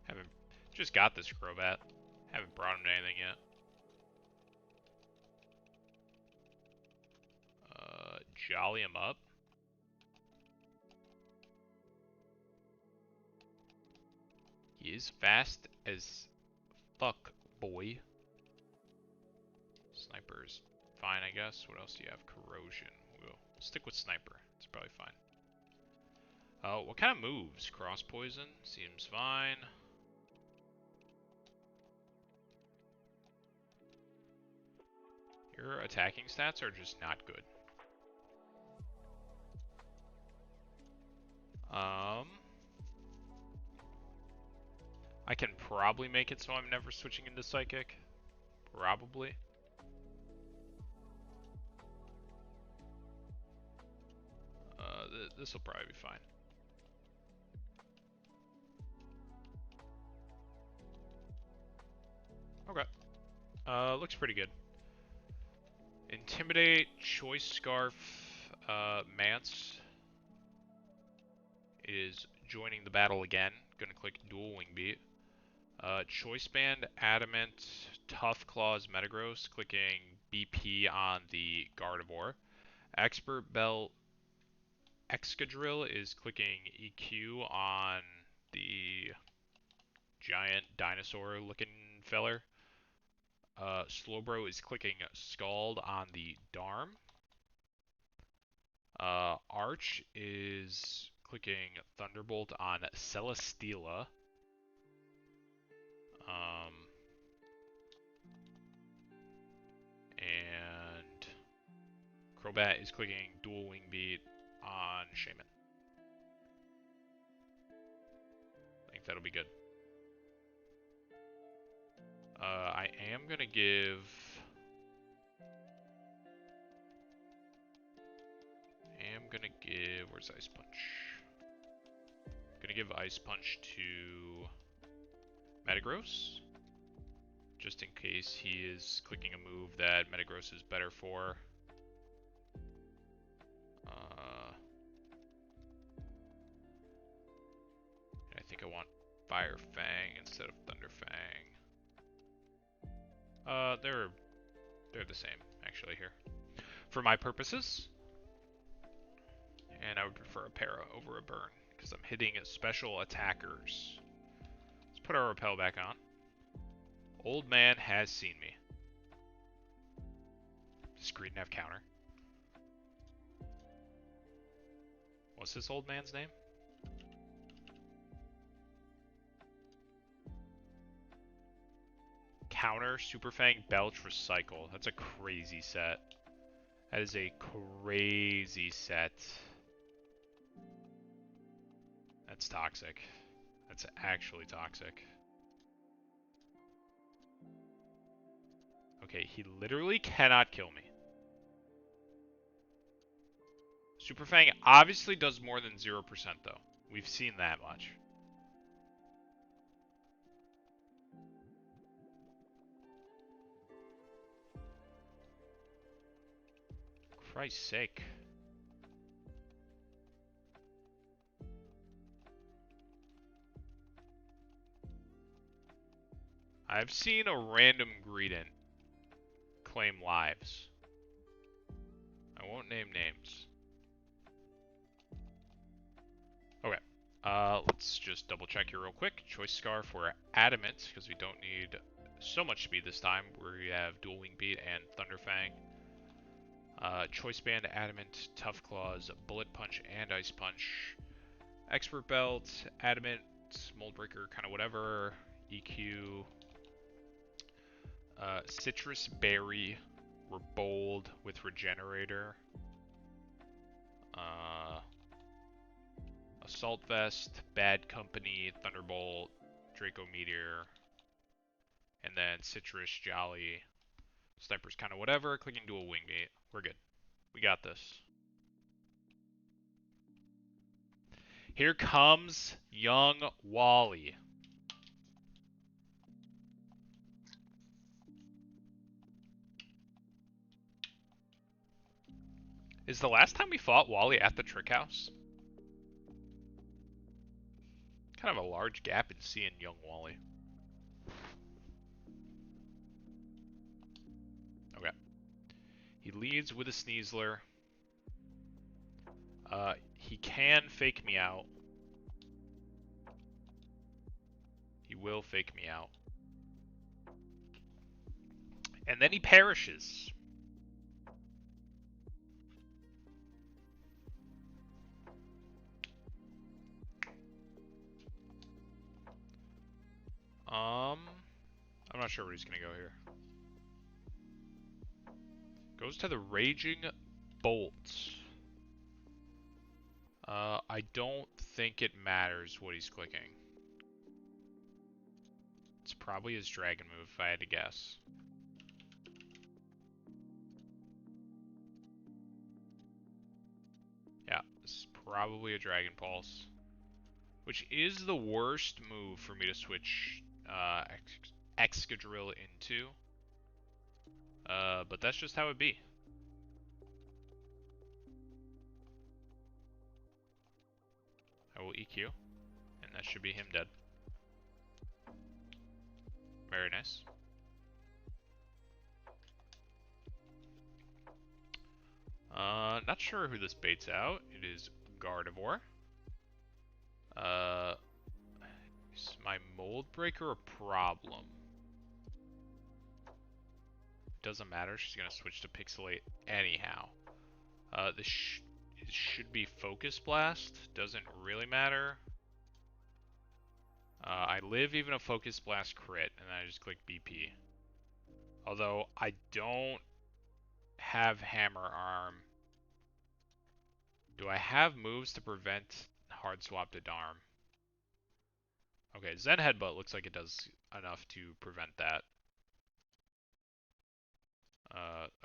Haven't just got this Crobat. Haven't brought him to anything yet. Jolly him up. He is fast as fuck, boy. Sniper's fine, I guess. What else do you have? Corrosion. We'll stick with Sniper. It's probably fine. What kind of moves? Cross Poison? Seems fine. Your attacking stats are just not good. I can probably make it so I'm never switching into Psychic. Probably. This will probably be fine. Okay. Looks pretty good. Intimidate, Choice Scarf, Mance is joining the battle again. Gonna click Dual Wing Beat. Choice Band, Adamant, Tough Claws, Metagross, clicking BP on the Gardevoir. Expert Belt, Excadrill is clicking EQ on the giant dinosaur looking feller. Slowbro is clicking Scald on the Darm. Arch is clicking Thunderbolt on Celesteela. And Crobat is clicking Dual Wing Beat on Shaman. I think that'll be good. I am gonna give... Where's Ice Punch? Gonna give Ice Punch to Metagross, just in case he is clicking a move that Metagross is better for. I think I want Fire Fang instead of Thunder Fang. They're the same actually here, for my purposes. And I would prefer a Para over a Burn, because I'm hitting special attackers. Let's put our Repel back on. Old man has seen me. Does Greedent have counter? What's this old man's name? Counter, Super Fang, Belch, Recycle. That's a crazy set. That is a crazy set. That's toxic. That's actually toxic. Okay, he literally cannot kill me. Super Fang obviously does more than 0% though. We've seen that much. Christ's sake. I've seen a random Greedent claim lives. I won't name names. Okay. Let's just double check here real quick. Choice Scarf for Adamant, because we don't need so much speed this time. We have Dual Wing Beat and Thunder Fang. Choice Band, Adamant, Tough Claws, Bullet Punch, and Ice Punch. Expert Belt, Adamant, Mold Breaker, kind of whatever. EQ. Citrus Berry. We're bold with Regenerator. Assault Vest, Bad Company, Thunderbolt, Draco Meteor, and then Citrus, Jolly, Sniper's kind of whatever, clicking Dual Wingate. We're good. We got this. Here comes young Wally. Is the last time we fought Wally at the Trick House? Kind of a large gap in seeing young Wally. Okay. He leads with a Sneasler. He can fake me out. He will fake me out. And then he perishes. I'm not sure where he's gonna go here. Goes to the Raging Bolt. I don't think it matters what he's clicking. It's probably his dragon move, if I had to guess. Yeah, this is probably a Dragon Pulse. Which is the worst move for me to switch Excadrill into. But that's just how it be. I will EQ, and that should be him dead. Very nice. Not sure who this baits out. It is Gardevoir. Is my Mold Breaker a problem? Doesn't matter, she's gonna switch to Pixelate anyhow. This should be Focus Blast. Doesn't really matter. I live even a Focus Blast crit, and I just click BP. Although I don't have Hammer Arm. Do I have moves to prevent Hard Swap to Darm? Okay, Zen Headbutt looks like it does enough to prevent that.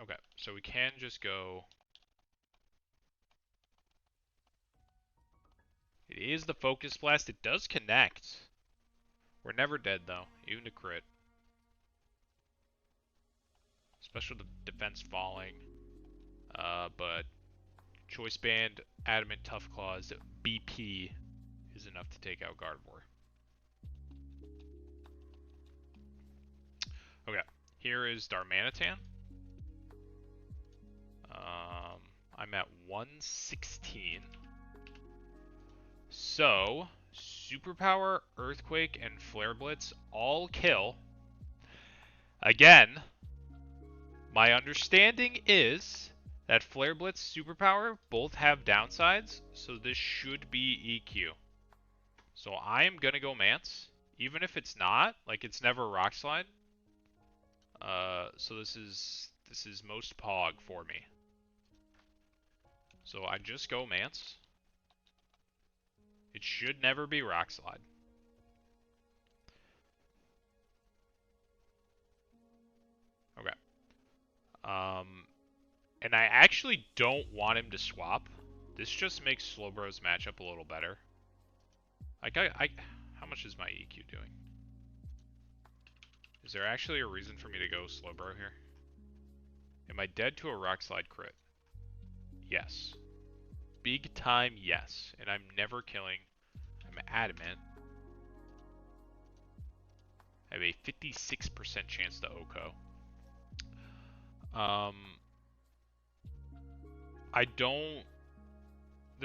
Okay, so we can just go... It is the Focus Blast. It does connect. We're never dead, though, even to crit. Special defense falling. But Choice Band, Adamant Tough Claws, BP is enough to take out Gardevoir. Okay, here is Darmanitan. I'm at 116. So, Superpower, Earthquake, and Flare Blitz all kill. Again, my understanding is that Flare Blitz, Superpower both have downsides, so this should be EQ. So I am gonna go Mance, even if it's not, like it's never Rock Slide. So this is most Pog for me. So I just go Mance. It should never be Rock Slide. Okay. And I actually don't want him to swap. This just makes Slowbro's matchup a little better. Like how much is my EQ doing? Is there actually a reason for me to go Slowbro here? Am I dead to a Rock Slide crit? Yes. Big time yes. And I'm never killing. I'm adamant. I have a 56% chance to OHKO. I don't...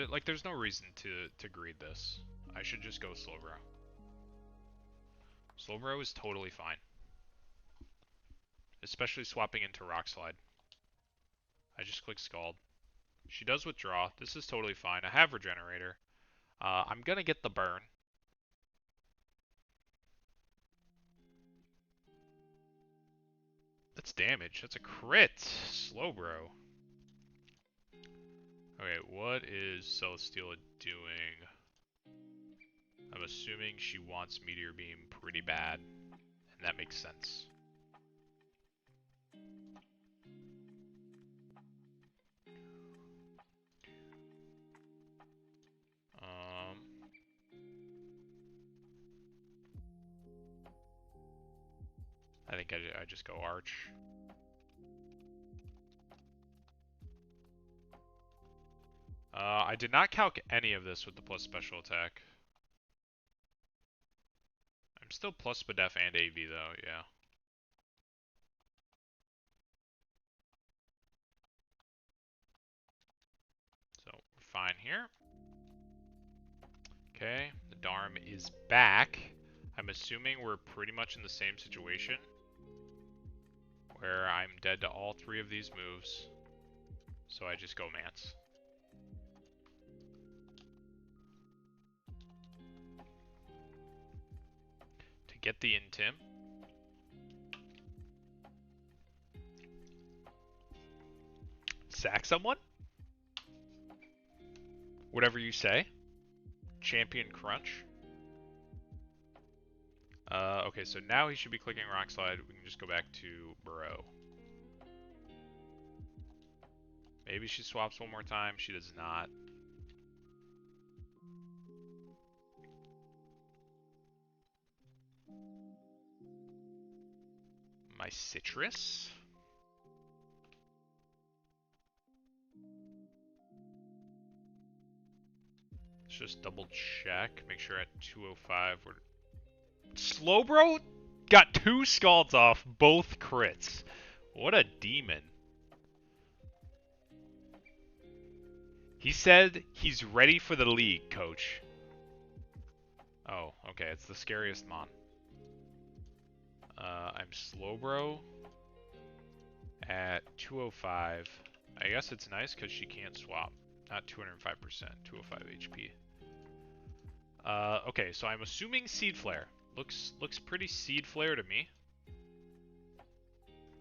Like, there's no reason to greed this. I should just go Slowbro. Slowbro is totally fine. Especially swapping into Rock Slide. I just click Scald. She does withdraw. This is totally fine. I have Regenerator. I'm gonna get the burn. That's damage. That's a crit. Slowbro. Okay, what is Celesteela doing? I'm assuming she wants Meteor Beam pretty bad, and that makes sense. I think I just go Arch. I did not calc any of this with the plus special attack. I'm still plus Spadef and AV though, yeah. So we're fine here. Okay, the Dharm is back. I'm assuming we're pretty much in the same situation, where I'm dead to all three of these moves, so I just go Mance. To get the Intim. Sack someone? Whatever you say. Champion Crunch. Okay, so now he should be clicking Rock Slide. We can just go back to Burrow. Maybe she swaps one more time. She does not. My Citrus. Let's just double check. Make sure at 205 we're... Slowbro got 2 Scalds off, both crits. What a demon. He said he's ready for the league, coach. Oh, okay, it's the scariest mon. I'm Slowbro at 205. I guess it's nice because she can't swap. Not 205%, 205 HP. Okay, so I'm assuming Seed Flare. Looks pretty Seed Flare to me.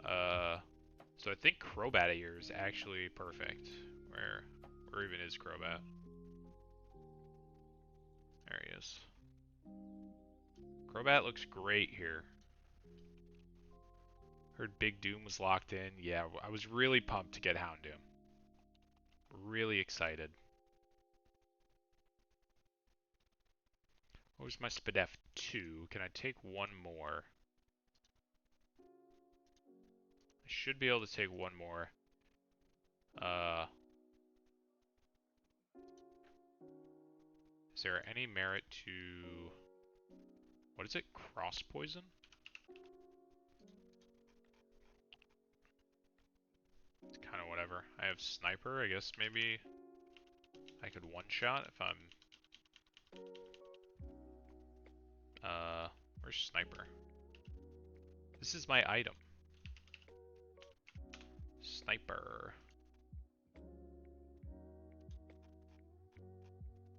So I think Crobat here is actually perfect. Where even is Crobat? There he is. Crobat looks great here. Heard Big Doom was locked in. Yeah, I was really pumped to get Houndoom. Really excited. What was my Spadef 2? Can I take one more? I should be able to take one more. Is there any merit to... What is it? Cross Poison? It's kind of whatever. I have Sniper. I guess maybe I could one-shot if I'm... Where's Sniper? This is my item. Sniper.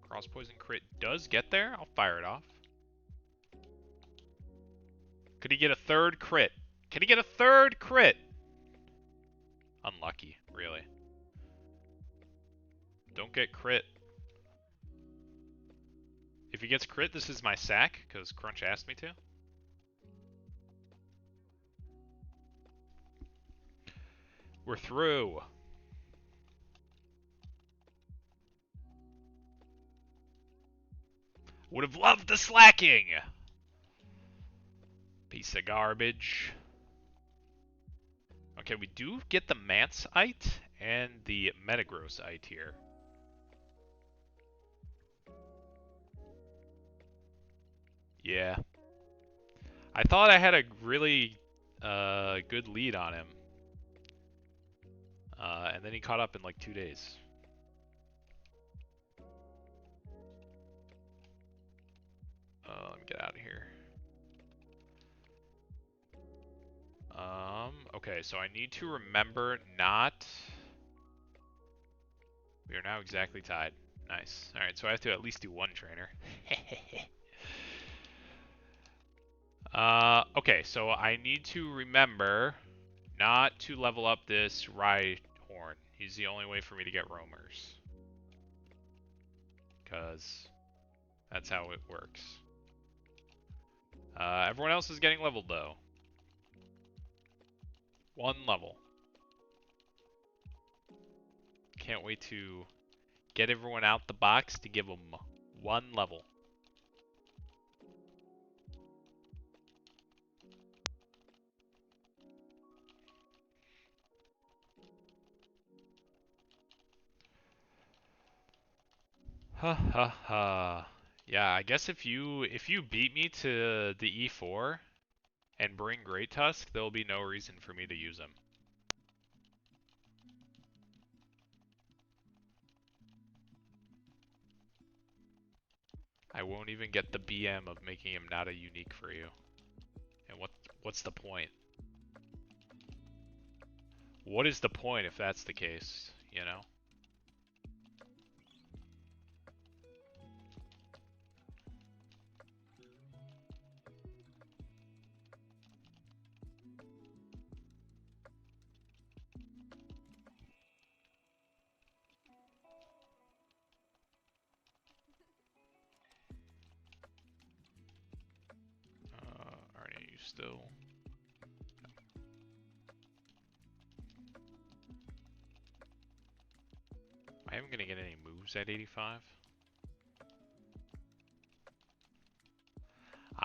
Cross Poison crit does get there. I'll fire it off. Could he get a third crit? Can he get a third crit? Unlucky, really. Don't get crit. If he gets crit, this is my sack, because Crunch asked me to. We're through. Would have loved the slacking! Piece of garbage. Okay, we do get the Mance-ite and the Metagross-ite here. Yeah. I thought I had a really good lead on him. And then he caught up in like 2 days. Let me get out of here. Okay, so I need to remember not... We are now exactly tied. Nice. Alright, so I have to at least do one trainer. Okay, so I need to remember not to level up this Rhyhorn. He's the only way for me to get roamers. Because That's how it works. Everyone else is getting leveled though. 1 level. Can't wait to get everyone out the box to give them 1 level. Ha ha ha. Yeah, I guess if you beat me to the E4 and bring Great Tusk, there'll be no reason for me to use him. I won't even get the BM of making him not a unique for you. And what's the point? What is the point if that's the case, you know? Are you still? I am gonna get any moves at 85.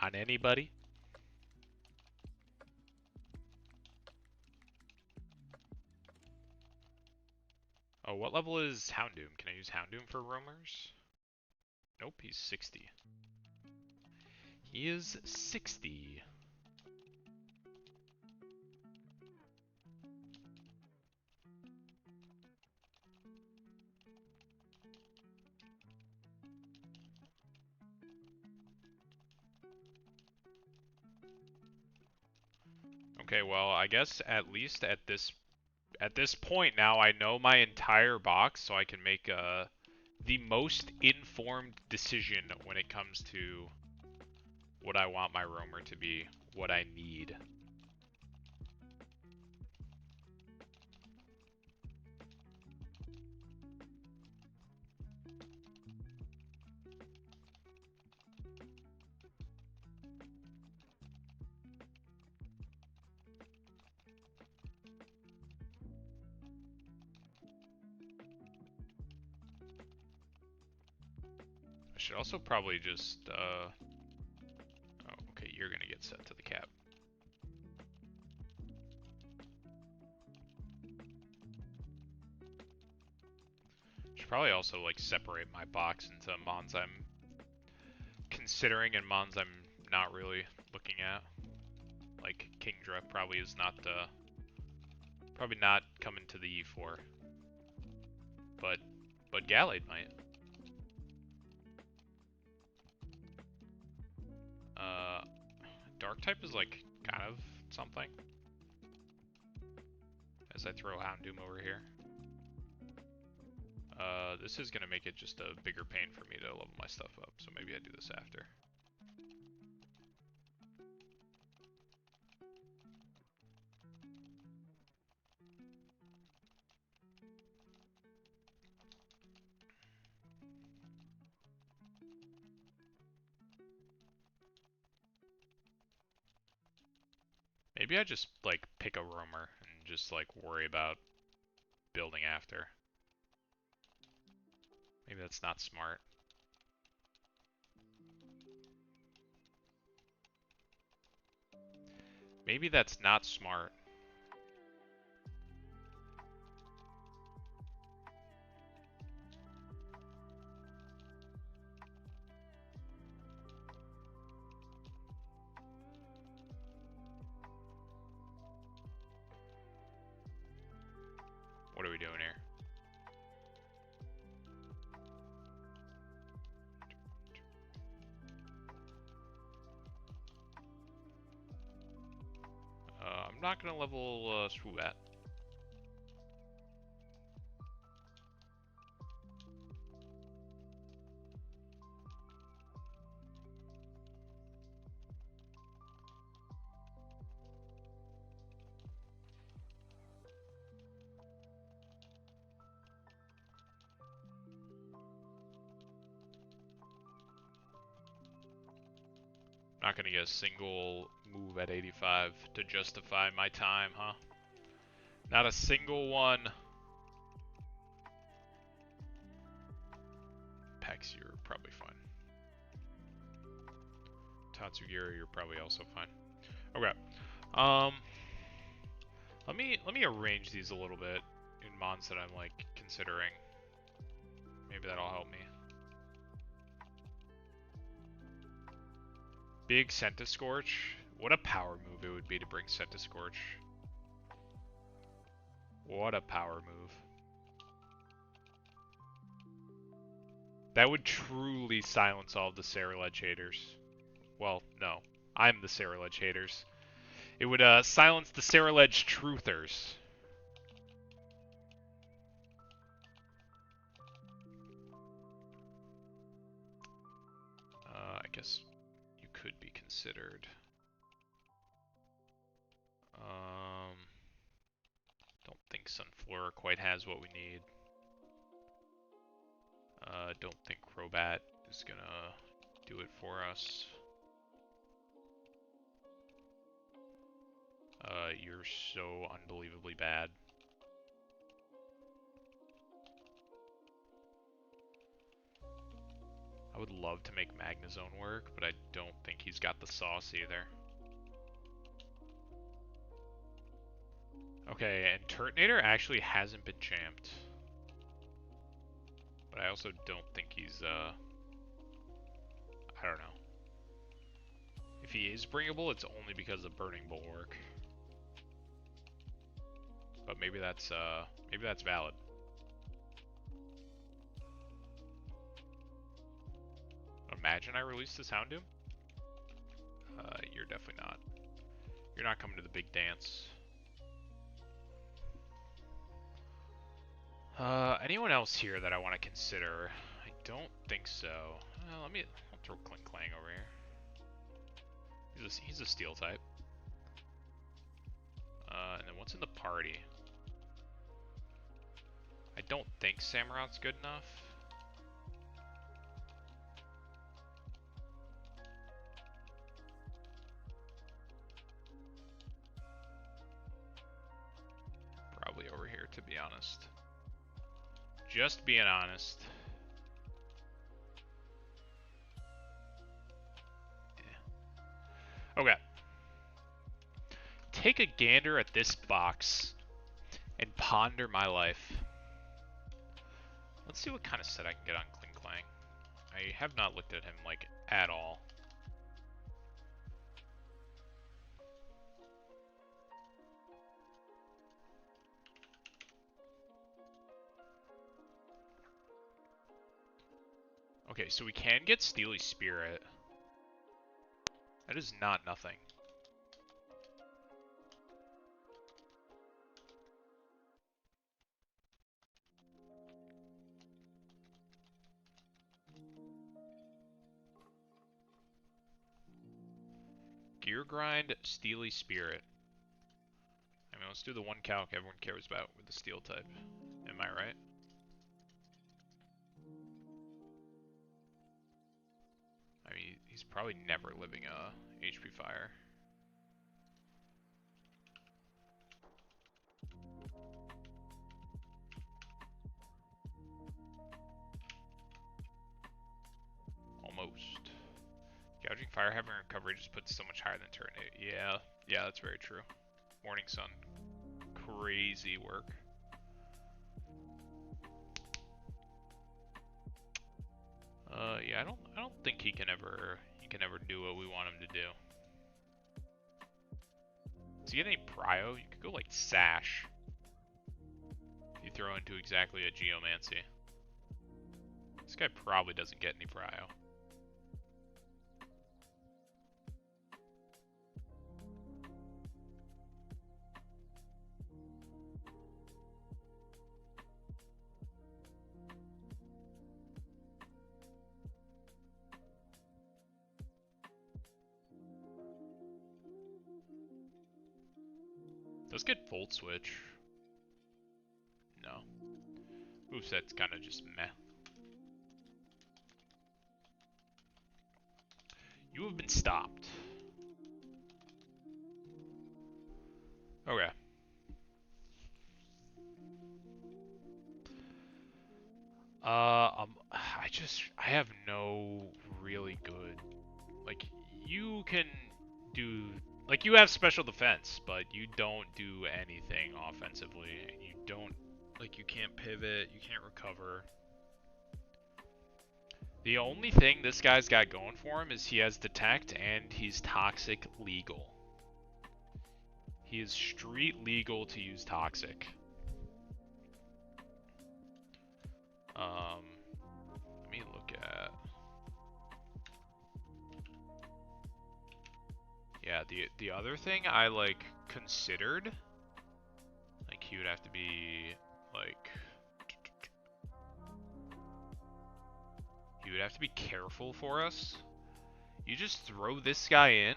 On anybody? Oh, what level is Houndoom? Can I use Houndoom for roamers? Nope, he's 60. He is 60. Okay, well, I guess at least at this point now I know my entire box, so I can make the most informed decision when it comes to what I want my roamer to be, what I need. I should also probably just, oh, okay, you're gonna get set to the cap. Should probably also, like, separate my box into mons I'm considering and mons I'm not really looking at. Like, Kingdra probably is not, probably not coming to the E4. But Gallade might. Dark type is like kind of something. As I throw Houndoom over here. This is gonna make it just a bigger pain for me to level my stuff up, so maybe I do this after. Maybe I just like pick a roamer and just like worry about building after. Maybe that's not smart. Maybe that's not smart. What are we doing here? I'm not gonna level Swoobat. Not gonna get a single move at 85 to justify my time, huh? Not a single one. Pex, you're probably fine. Tatsugiri, you're probably also fine. Okay. Let me arrange these a little bit in mons that I'm like considering. Maybe that'll help me. Big Scorch. What a power move it would be to bring Scorch. What a power move. That would truly silence all of the Saraledge haters. Well, no. I'm the Saraledge haters. It would silence the Saraledge truthers. I guess you could be considered. Don't think Sunflora quite has what we need. Don't think Crobat is gonna do it for us. You're so unbelievably bad. I would love to make Magnezone work, but I don't think he's got the sauce either. Okay, and Turtonator actually hasn't been champed. But I also don't think he's, I don't know. If he is bringable, it's only because of Burning Bulwark. But maybe that's valid. Imagine I release this Houndoom? You're definitely not. You're not coming to the big dance. Anyone else here that I want to consider? I don't think so. I'll throw Clink Clang over here. He's a steel type. And then what's in the party? I don't think Samurot's good enough. Probably over here, to be honest. Just being honest. Yeah. Okay. Take a gander at this box and ponder my life. Let's see what kind of set I can get on Clink Clang. I have not looked at him, like, at all. Okay, so we can get Steely Spirit. That is not nothing. Gear Grind, Steely Spirit. I mean, let's do the one calc everyone cares about with the Steel type. Am I right? I mean, he's probably never living a HP Fire. Almost. Gouging Fire having recovery just puts so much higher than turn 8. Yeah, that's very true. Morning Sun. Crazy work. Yeah, I don't think he can ever do what we want him to do. Does he get any Prio? You could go like Sash. If you throw into exactly a Geomancy. This guy probably doesn't get any Prio. Does get Volt Switch. No. Moveset's kind of just meh. You have been stopped. Okay. I have no really good, like, you can do, like, you have special defense, but you don't do anything offensively, and you don't, like, you can't pivot, you can't recover. The only thing this guy's got going for him is he has detect and he's toxic legal. He is street legal to use toxic. Let me look at. Yeah, the other thing I like considered, like he would have to be like, he would have to be careful for us. You just throw this guy in.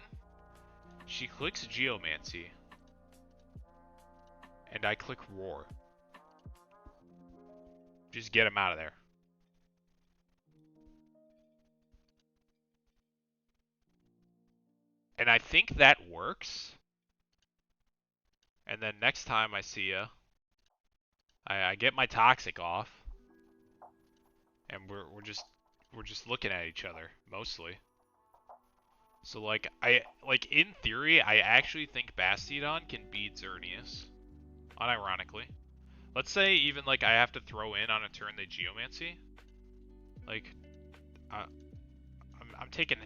She clicks Geomancy. And I click Roar. Just get him out of there. And I think that works. And then next time I see ya, I get my toxic off. And we're just looking at each other mostly. So like in theory I actually think Bastiodon can beat Xerneas. Unironically. Let's say even like I have to throw in on a turn the Geomancy. Like I'm taking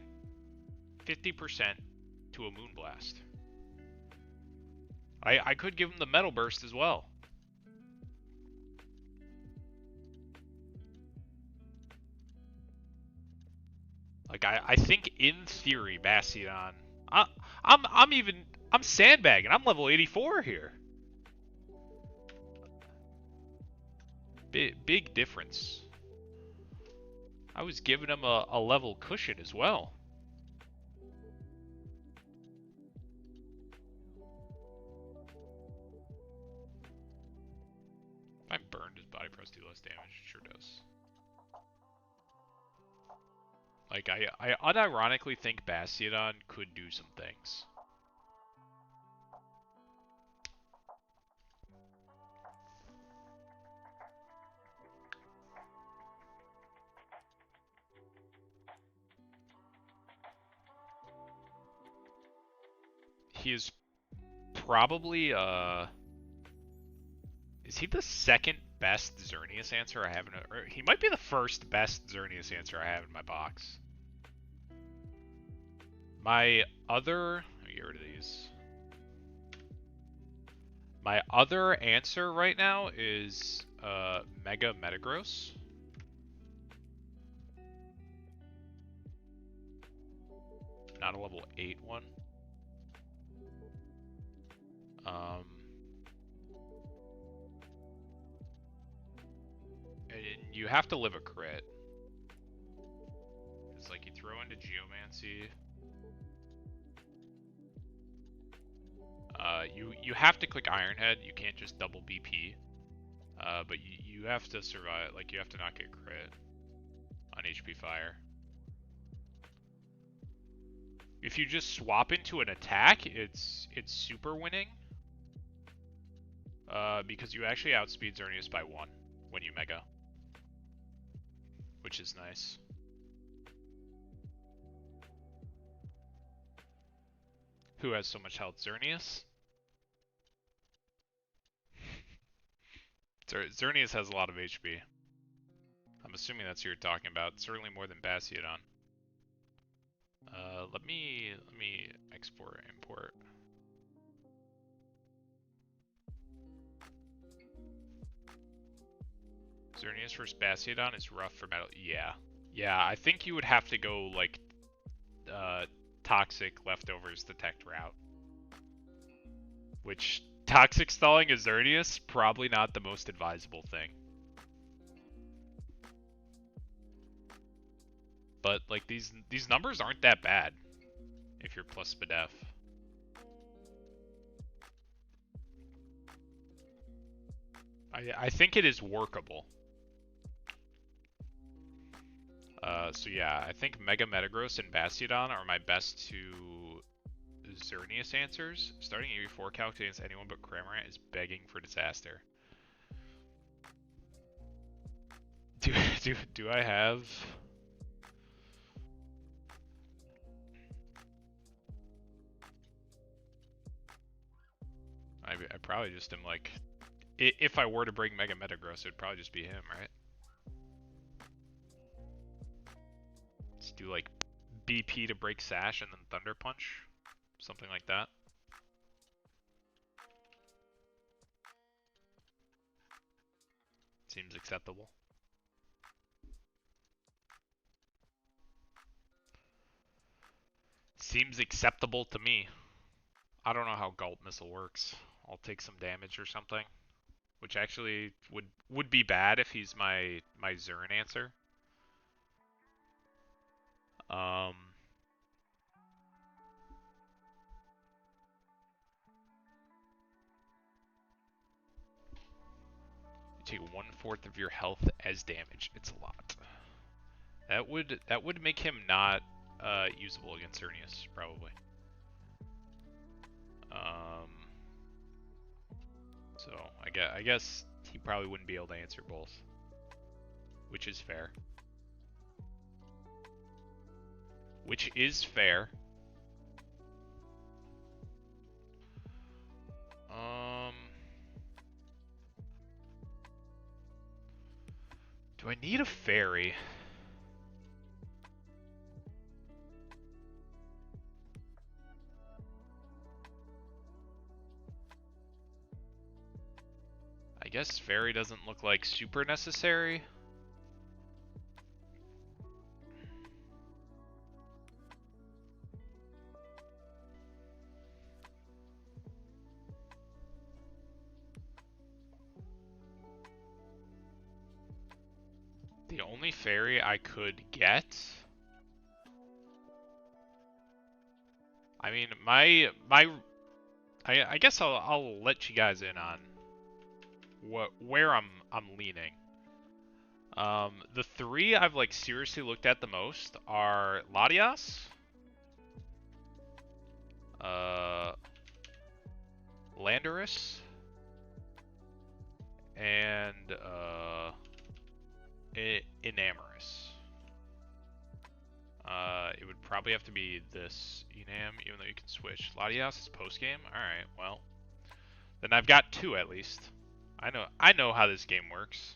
50% to a Moonblast. I could give him the Metal Burst as well. Like I think in theory Bastiodon, I'm sandbagging. I'm level 84 here. Big difference. I was giving him a level cushion as well. If I'm burned, does body press do less damage? It sure does. Like, I unironically think Bastiodon could do some things. He is probably, is he the second best Xerneas answer I have in or he might be the first best Xerneas answer I have in my box. My other, let me get rid of these. My other answer right now is Mega Metagross. Not a level 8 one. And you have to live a crit. It's like you throw into Geomancy. You have to click Ironhead. You can't just double BP. But you have to survive. Like you have to not get crit on HP Fire. If you just swap into an attack, it's super winning. Because you actually outspeed Xerneas by 1 when you Mega. Which is nice. Who has so much health? Xerneas? Xerneas has a lot of HP. I'm assuming that's who you're talking about. Certainly more than Bastiodon. Let me export import. Xerneas versus Bastiodon is rough for metal. Yeah. I think you would have to go like toxic leftovers detect route. Which toxic stalling a Xerneas probably not the most advisable thing. But like these numbers aren't that bad if you're plus Spadef. I think it is workable. So yeah, I think Mega Metagross and Bastiodon are my best two Xerneas answers. Starting EV4 calc against anyone but Cramorant is begging for disaster. Do I have? I probably just am like, if I were to bring Mega Metagross, it would probably just be him, right? Let's do like BP to break Sash and then Thunder Punch, something like that. Seems acceptable. Seems acceptable to me. I don't know how Gulp Missile works. I'll take some damage or something, which actually would be bad if he's my Zern answer. You take 1/4 of your health as damage. It's a lot. That would make him not usable against Xerneas, probably. So I guess he probably wouldn't be able to answer both, which is fair. Which is fair. Do I need a fairy? I guess fairy doesn't look like super necessary. The only fairy I could get, I mean, I guess I'll let you guys in on where I'm leaning. The three I've like seriously looked at the most are Latias, Landorus, and Enamorous. It would probably have to be this Enam, even though you can switch. Latias is post game. All right, well, then I've got two at least. I know how this game works.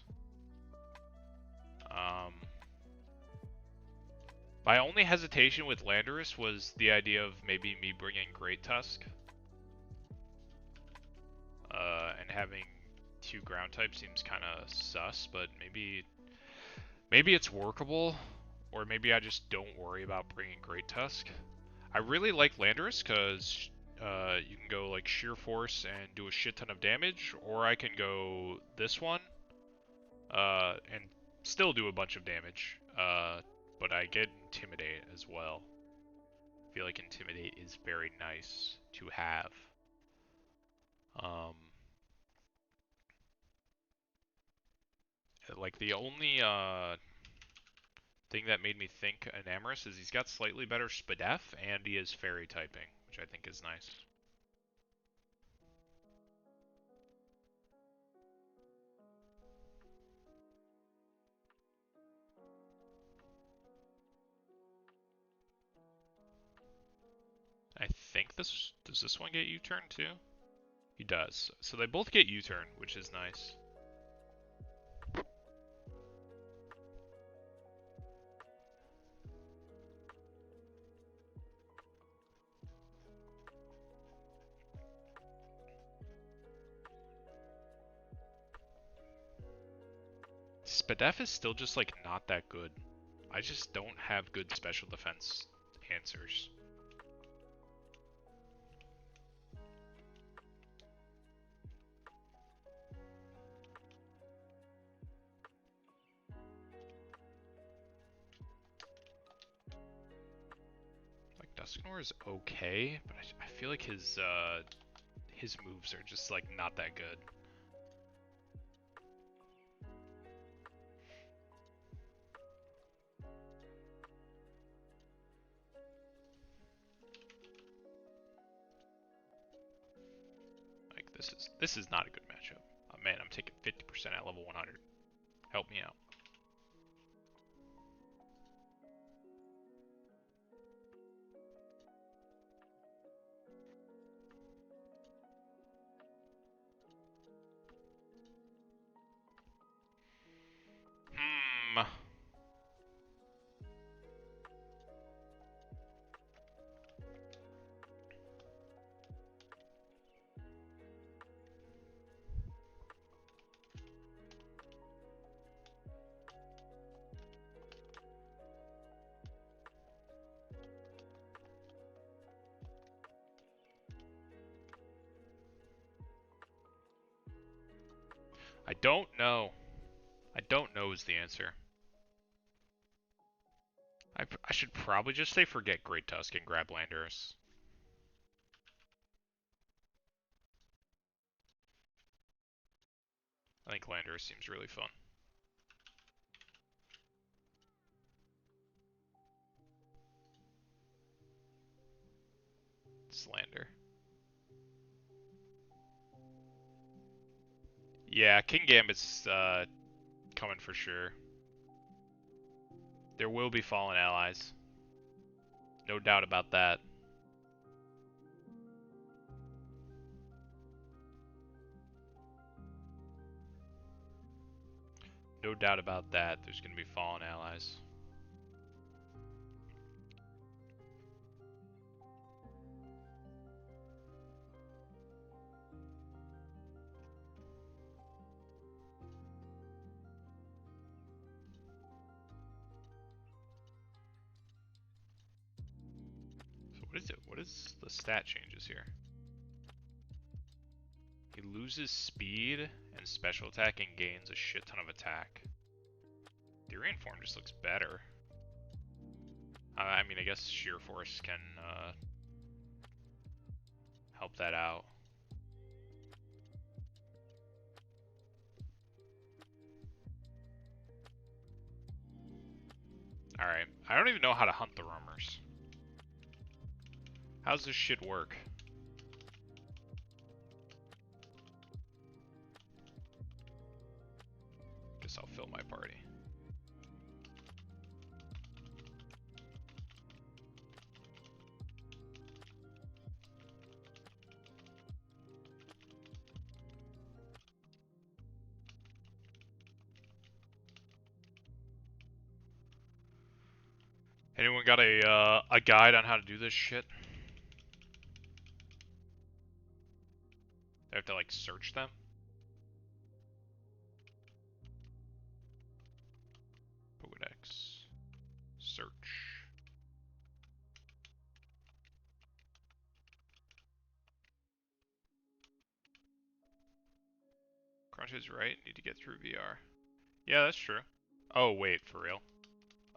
My only hesitation with Landorus was the idea of maybe me bringing Great Tusk, and having two ground types seems kind of sus, but maybe it's workable, or maybe I just don't worry about bringing Great Tusk. I really like Landorus because you can go like Sheer Force and do a shit ton of damage, or I can go this one and still do a bunch of damage. But I get Intimidate as well. I feel like Intimidate is very nice to have. Like the only thing that made me think Enamorous is he's got slightly better Spadef and he is fairy typing, which I think is nice. I think does this one get U-turn too? He does. So they both get U-turn, which is nice. Spadef is still just like not that good. I just don't have good special defense answers. Like Dusknoir is okay, but I feel like his moves are just like not that good. This is not a good matchup. Oh, man, I'm taking 50% at level 100. Help me out. Hmm. I don't know. I don't know is the answer. I should probably just say forget Great Tusk and grab Landorus. I think Landorus seems really fun. Slander. Yeah, King Gambit's coming for sure. There will be fallen allies. No doubt about that. No doubt about that. There's going to be fallen allies. So what is it? What is the stat changes here? He loses speed and special attack and gains a shit ton of attack. Durian form just looks better. I mean, I guess Sheer Force can help that out. Alright, I don't even know how to hunt the roamers. How's this shit work? Guess I'll fill my party. Anyone got a guide on how to do this shit? They have to like search them? Pokedex. Search. Crunch is right, need to get through VR. Yeah, that's true. Oh, wait, for real?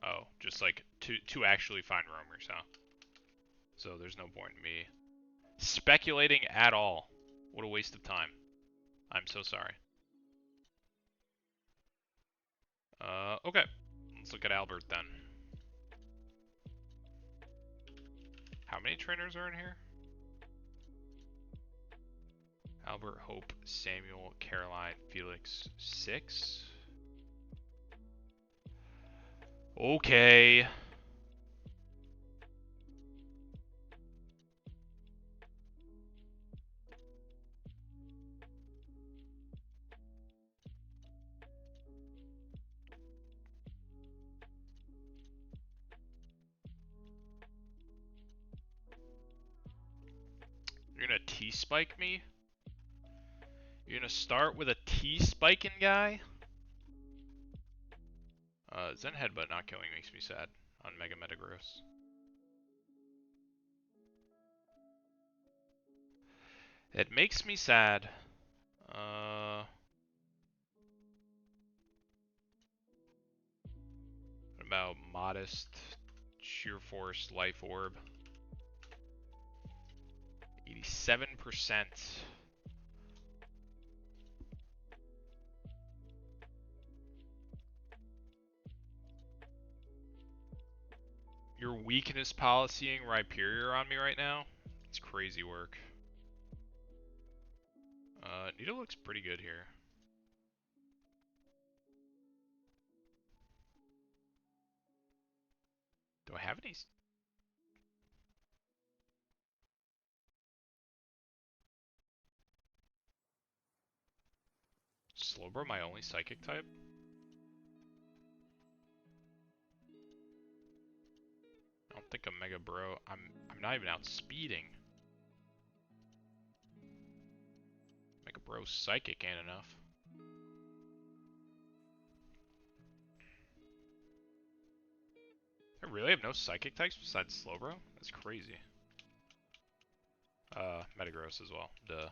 Oh, just like to actually find roamers, huh? So there's no point in me speculating at all. What a waste of time. I'm so sorry. Okay. Let's look at Albert then. How many trainers are in here? Albert, Hope, Samuel, Caroline, Felix, 6? Okay. You're gonna T-spike me? You're gonna start with a T-spiking guy? Zen Headbutt not killing makes me sad on Mega Metagross. It makes me sad. What about Modest, Sheer Force, Life Orb? 87%. Your weakness policying Rhyperior on me right now? It's crazy work. Needle looks pretty good here. Do I have any? Slowbro my only psychic type? I don't think a Mega Bro. I'm not even outspeeding. Mega Bro psychic ain't enough. I really have no psychic types besides Slowbro? That's crazy. Metagross as well. Duh.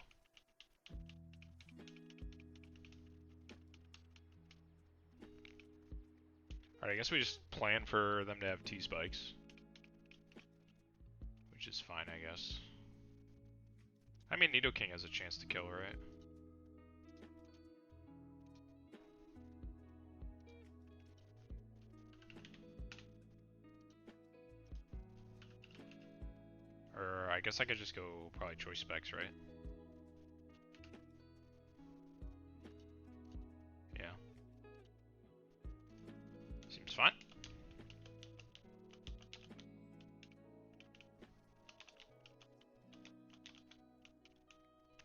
Alright, I guess we just plan for them to have T-Spikes. Which is fine, I guess. I mean, Nidoking has a chance to kill, right? Or I guess I could just go probably Choice Specs, right? Yeah. Seems fine.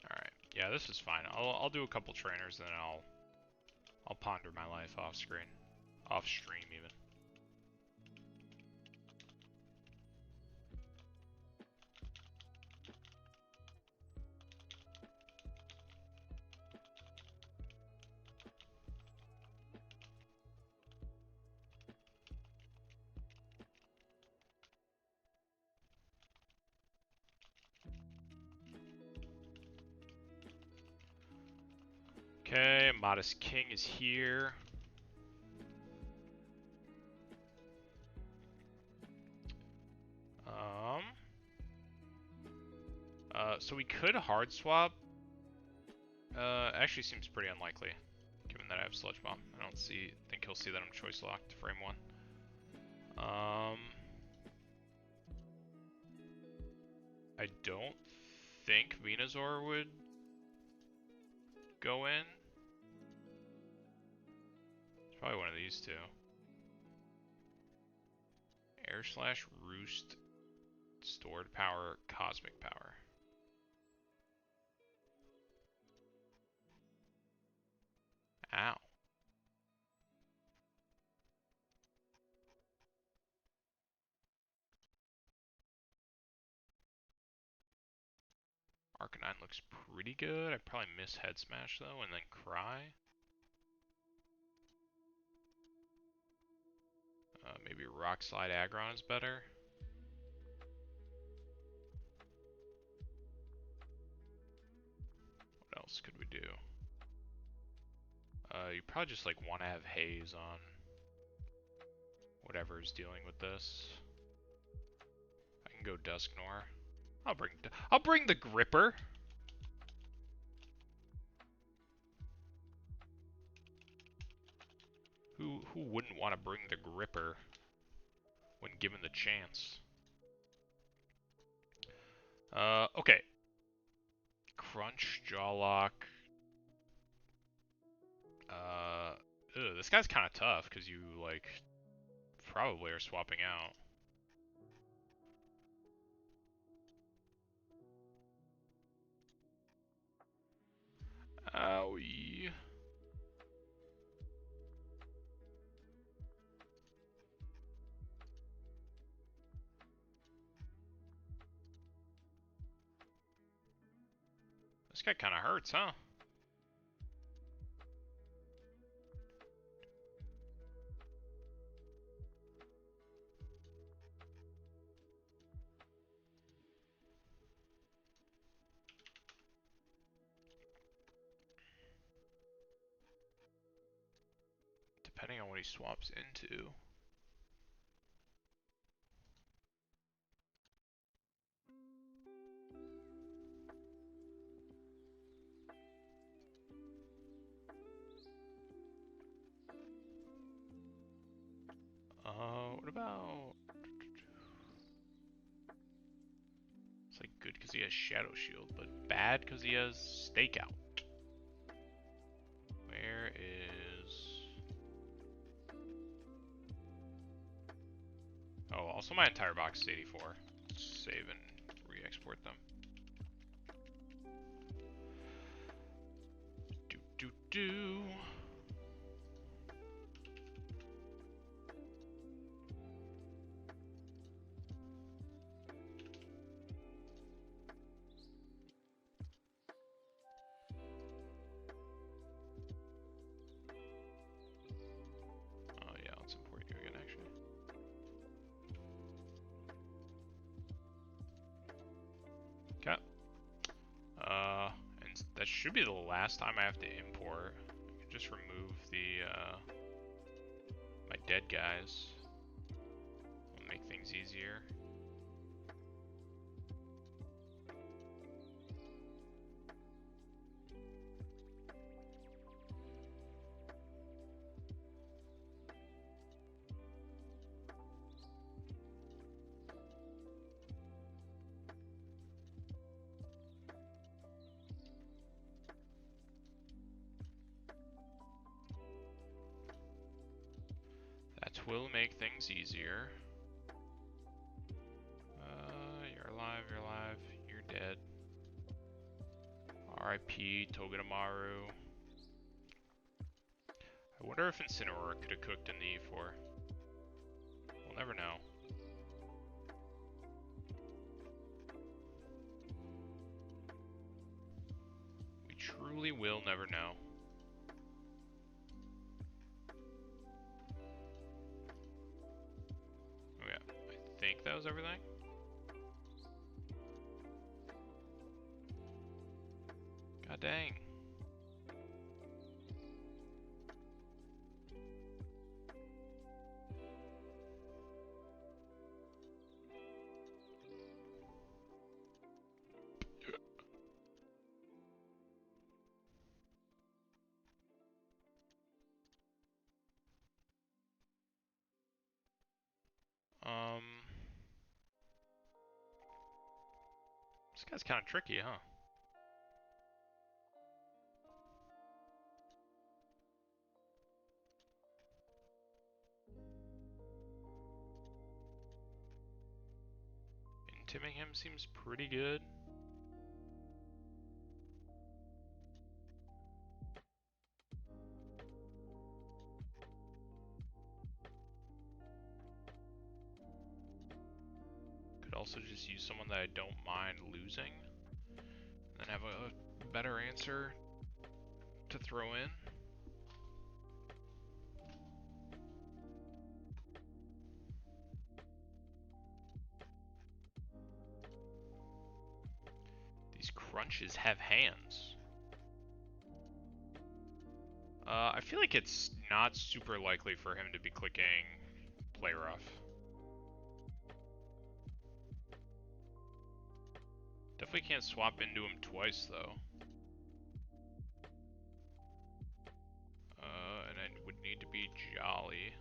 Alright. Yeah, this is fine. I'll do a couple trainers, then I'll ponder my life off screen. Off stream, even. Okay, Modest King is here. So we could hard swap. Actually seems pretty unlikely, given that I have Sludge Bomb. I don't think he'll see that I'm Choice Locked frame 1. I don't think Venusaur would go in. It's probably one of these two. Air Slash, Roost, Stored Power, Cosmic Power. Ow. Arcanine looks pretty good. I probably miss Head Smash though, and then Cry. Maybe Rock Slide Aggron is better. What else could we do? You probably just like want to have Haze on whatever is dealing with this. I can go Dusknoir. I'll bring the Gripper. Who wouldn't want to bring the Gripper when given the chance? Okay. Crunch, Jawlock. This guy's kind of tough because you like probably are swapping out. Owie. This guy kind of hurts, huh? Depending on what he swaps into. What about... It's like good because he has Shadow Shield, but bad because he has Stakeout. Oh, also my entire box is 84. Save and re-export them. Do. Oh yeah, let's import you again actually. Okay. And that should be the last time I have to import. I can just remove the my dead guys. Will make things easier. That will make things easier. You're alive, you're dead. R.I.P. Togedemaru. I wonder if Incineroar could have cooked in the E4. We'll never know. We truly will never know. Oh yeah, I think that was everything. God dang. This guy's kind of tricky, huh? Intiming him seems pretty good. Could also just use someone that I don't mind losing. And then have a better answer to throw in. These crunches have hands. I feel like it's not super likely for him to be clicking play rough. Definitely can't swap into him twice though. And I would need to be jolly.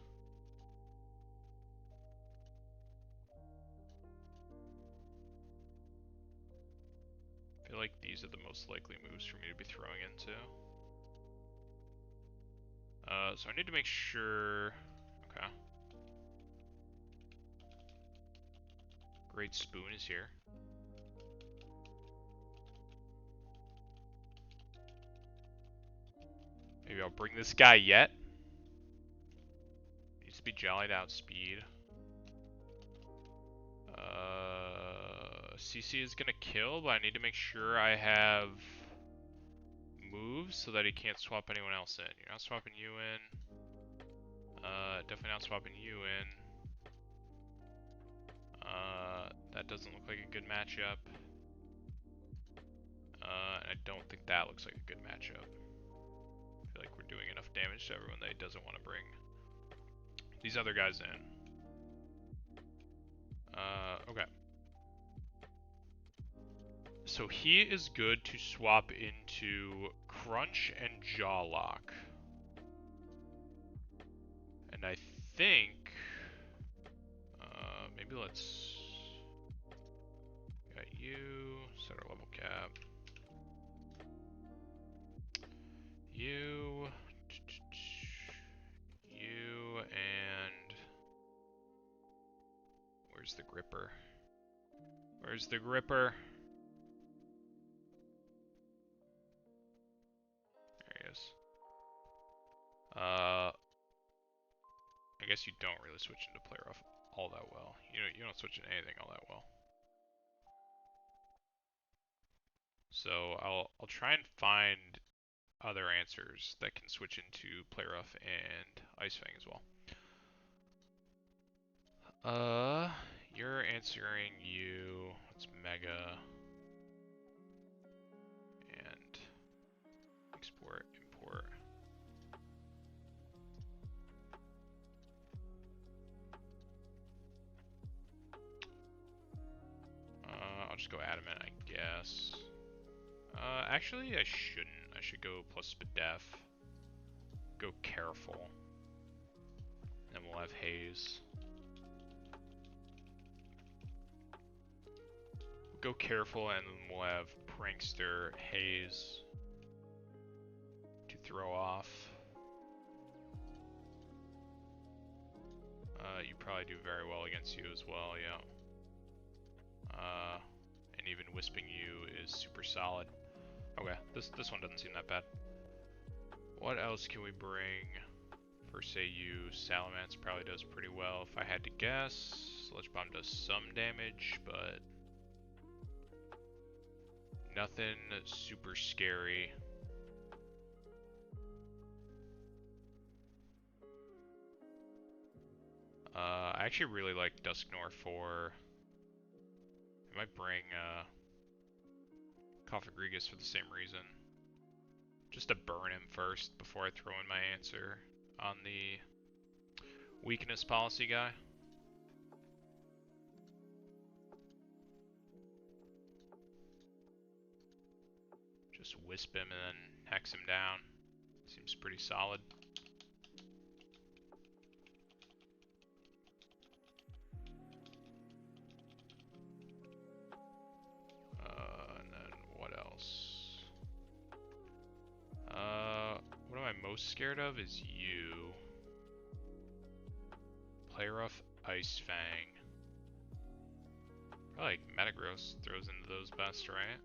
I feel like these are the most likely moves for me to be throwing into. So I need to make sure. Okay. Great Spoon is here. Maybe I'll bring this guy yet. Needs to be jolly to outspeed. CC is gonna kill, but I need to make sure I have moves so that he can't swap anyone else in. You're not swapping you in. Definitely not swapping you in. That doesn't look like a good matchup. And I don't think that looks like a good matchup. I feel like we're doing enough damage to everyone that he doesn't want to bring these other guys in. Okay. So he is good to swap into Crunch and Jaw Lock. And I think maybe let's got you, set our level cap. You, and Where's the gripper? Where's the gripper? There he is. I guess you don't really switch into player off all that well. You don't switch into anything all that well. So I'll try and find other answers that can switch into play rough and Ice Fang as well. You're answering you. It's Mega and export, import. I'll just go adamant, I guess. Actually, I shouldn't. I should go plus Spadef. Go careful. And we'll have Haze. Go careful, and then we'll have Prankster, Haze to throw off. You probably do very well against you as well, yeah. And even Wisping you is super solid. Okay, this one doesn't seem that bad. What else can we bring for, say, you? Salamence probably does pretty well if I had to guess. Sludge Bomb does some damage, but nothing super scary. I actually really like Dusknoir for... I might bring Cofagrigus for the same reason. Just to burn him first before I throw in my answer on the weakness policy guy. Just wisp him and then hex him down. Seems pretty solid. And then what else? What am I most scared of is you. Play rough, Ice Fang. Probably like Metagross throws into those best, right?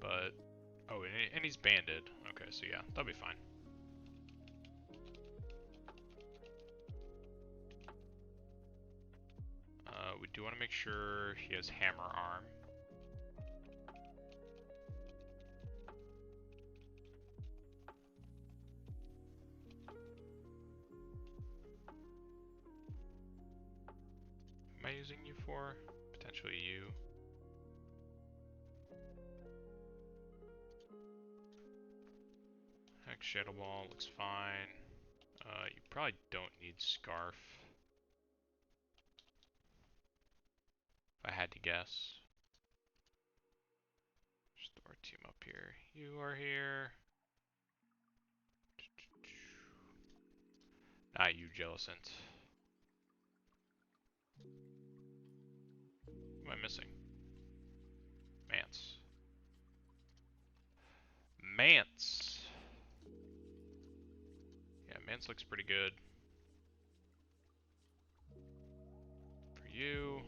But, oh, and he's banded. Okay, so yeah, that'll be fine. We do want to make sure he has Hammer Arm. Am I using you for? Potentially you. Hex Shadow Ball looks fine. You probably don't need Scarf. If I had to guess. Just throw our team up here. You are here. Not you, Jellicent. Who am I missing? Mance. Mance! Yeah, Mance looks pretty good. For you...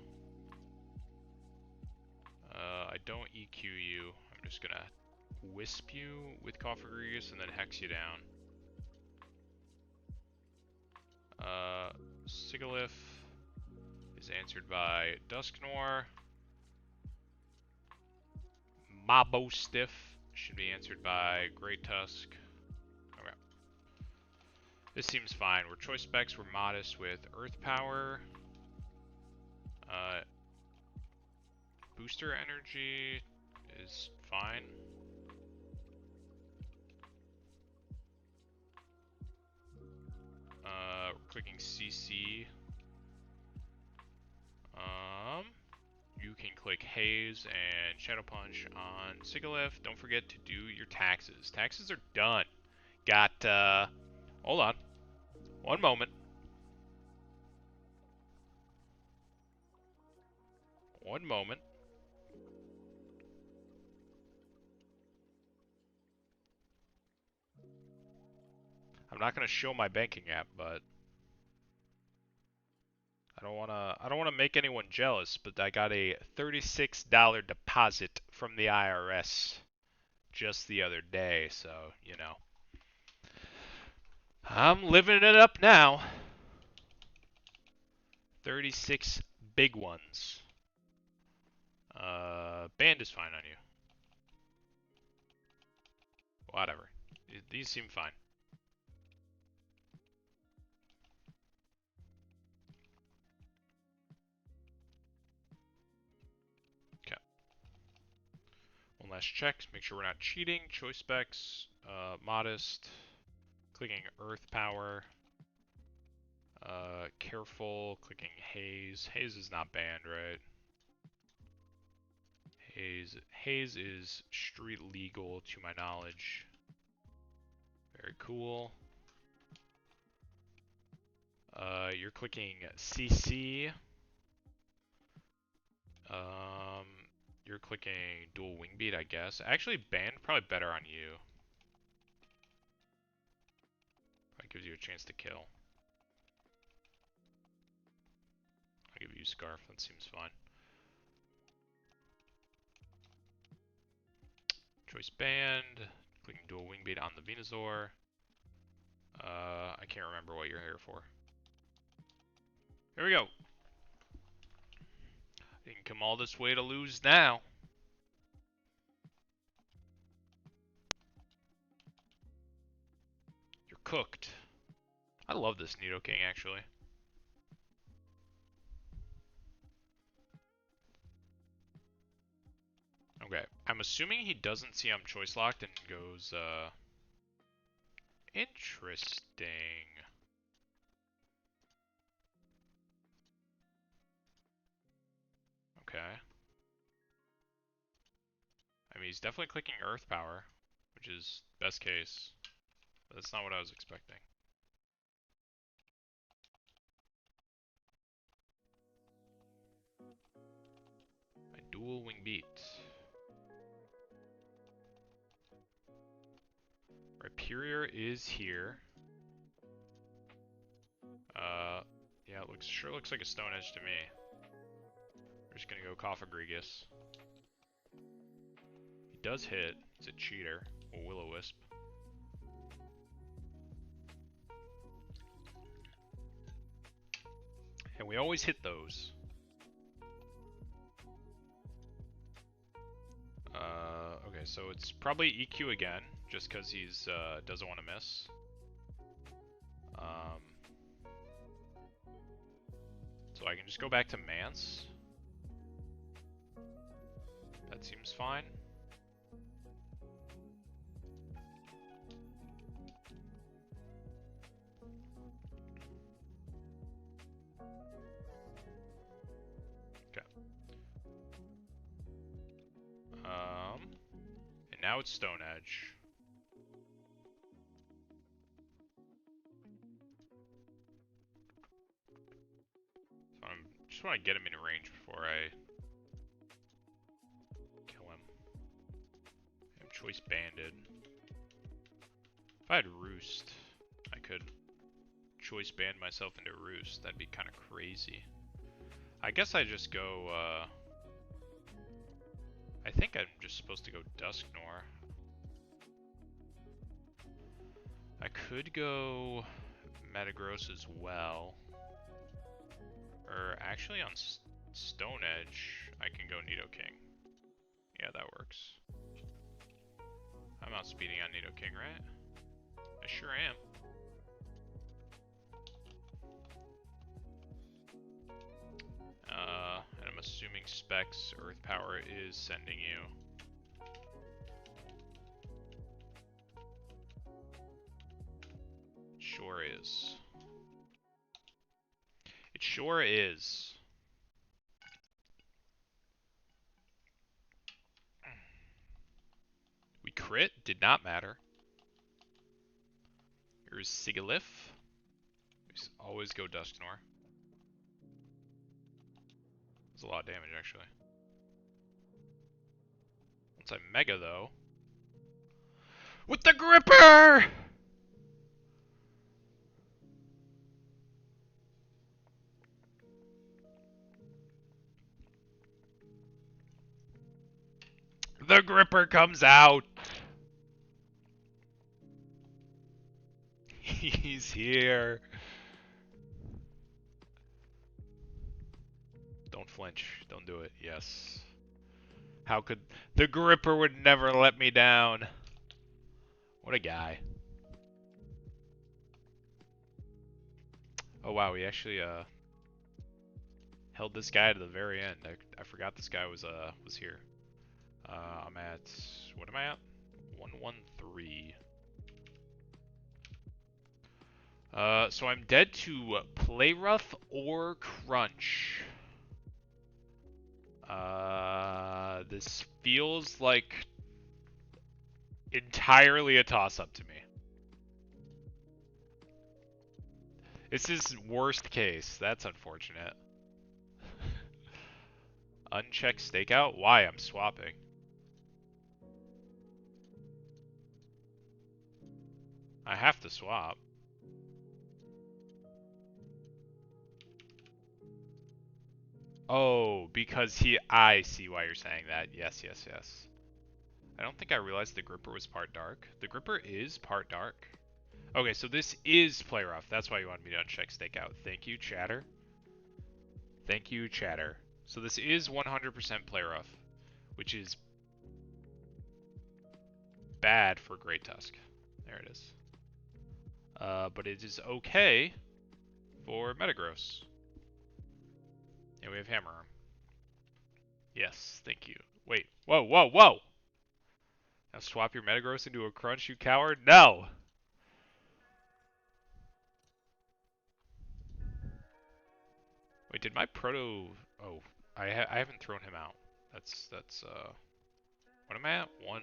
I don't EQ you. I'm just gonna wisp you with Cofagrigus and then hex you down. Sigilyph is answered by Dusknoir. Mabostiff should be answered by Great Tusk. Okay. This seems fine. Our choice specs were modest with Earth Power. Booster Energy is fine. We're clicking CC. You can click Haze and Shadow Punch on Sigilyph. Don't forget to do your taxes. Taxes are done. Got, hold on. One moment. One moment. I'm not gonna show my banking app, but I don't wanna make anyone jealous, but I got a $36 deposit from the IRS just the other day, so, you know. I'm living it up now. 36 big ones. Band is fine on you. Whatever. These seem fine. Okay. One last check. Make sure we're not cheating. Choice specs. Modest. Clicking Earth Power. Careful. Clicking Haze. Haze is not banned, right? Haze is street legal to my knowledge. Very cool. You're clicking CC. You're clicking dual wing beat, I guess. Actually, band probably better on you. That gives you a chance to kill. I'll give you scarf. That seems fine. Choice band. Clicking dual wing beat on the Venusaur. I can't remember what you're here for. Here we go. You can come all this way to lose now. You're cooked. I love this Nidoking, actually. Okay, I'm assuming he doesn't see I'm choice locked and goes, interesting. Okay. I mean, he's definitely clicking Earth Power, which is best case. But that's not what I was expecting. My dual wing beat. Rhyperior is here. Yeah, it sure looks like a Stone Edge to me. We're just gonna go Coffagrigus. He does hit. He's a cheater. A Will-O-Wisp. And we always hit those. Okay, so it's probably EQ again, just because he's doesn't want to miss. So I can just go back to Mance. That seems fine. Okay. And now it's Stone Edge. So I just want to get him in range before I kill him. I'm choice banded. If I had Roost, I could choice band myself into Roost. That'd be kind of crazy. I guess I just go, I think I'm just supposed to go Dusknoir. I could go Metagross as well. Or actually on Stone Edge, I can go Nidoking. Yeah, that works. I'm outspeeding on Nidoking, right? I sure am. And I'm assuming Specs Earth Power is sending you. Sure is. It sure is. We crit, did not matter. Here's Sigilyph. We always go Dusknoir. That's a lot of damage, actually. Once I Mega, though. With the Gripper! The gripper comes out! He's here. Don't flinch. Don't do it. Yes. How could... The gripper would never let me down. What a guy. Oh wow, we actually held this guy to the very end. I forgot this guy was here. I'm at... What am I at? 113. So I'm dead to Play Rough or Crunch. This feels like entirely a toss-up to me. This is worst case. That's unfortunate. Unchecked stakeout? Why? I'm swapping. I have to swap. Oh, because I see why you're saying that. Yes, yes, yes. I don't think I realized the gripper was part dark. The gripper is part dark. Okay, so this is play rough. That's why you wanted me to uncheck stakeout. Thank you, chatter. Thank you, chatter. So this is 100% play rough, which is bad for Great Tusk. There it is. But it is okay for Metagross. And we have Hammer Arm. Yes, thank you. Wait, whoa, whoa, whoa! Now swap your Metagross into a Crunch, you coward? No! Wait, did my Proto... Oh, I haven't thrown him out. That's, what am I at? One...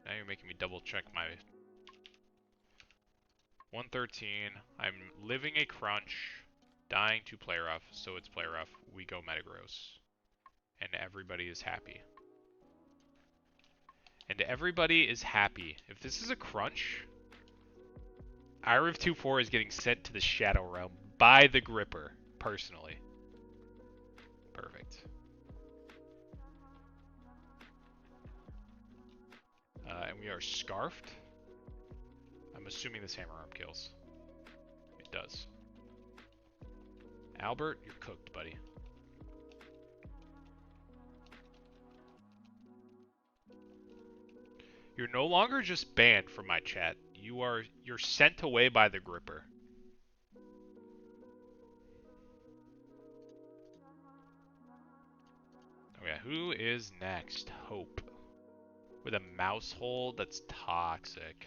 Now you're making me double check my... 113. I'm living a Crunch, dying to play rough, so it's play rough. We go Metagross. And everybody is happy. And everybody is happy. If this is a Crunch, Iriv 2-4 is getting sent to the Shadow Realm by the Gripper, personally. Perfect. And we are Scarfed. I'm assuming this Hammer Arm kills. It does. Albert, you're cooked, buddy. You're no longer just banned from my chat. You're sent away by the Gripper. Okay, who is next? Hope. With a mouse hold that's toxic.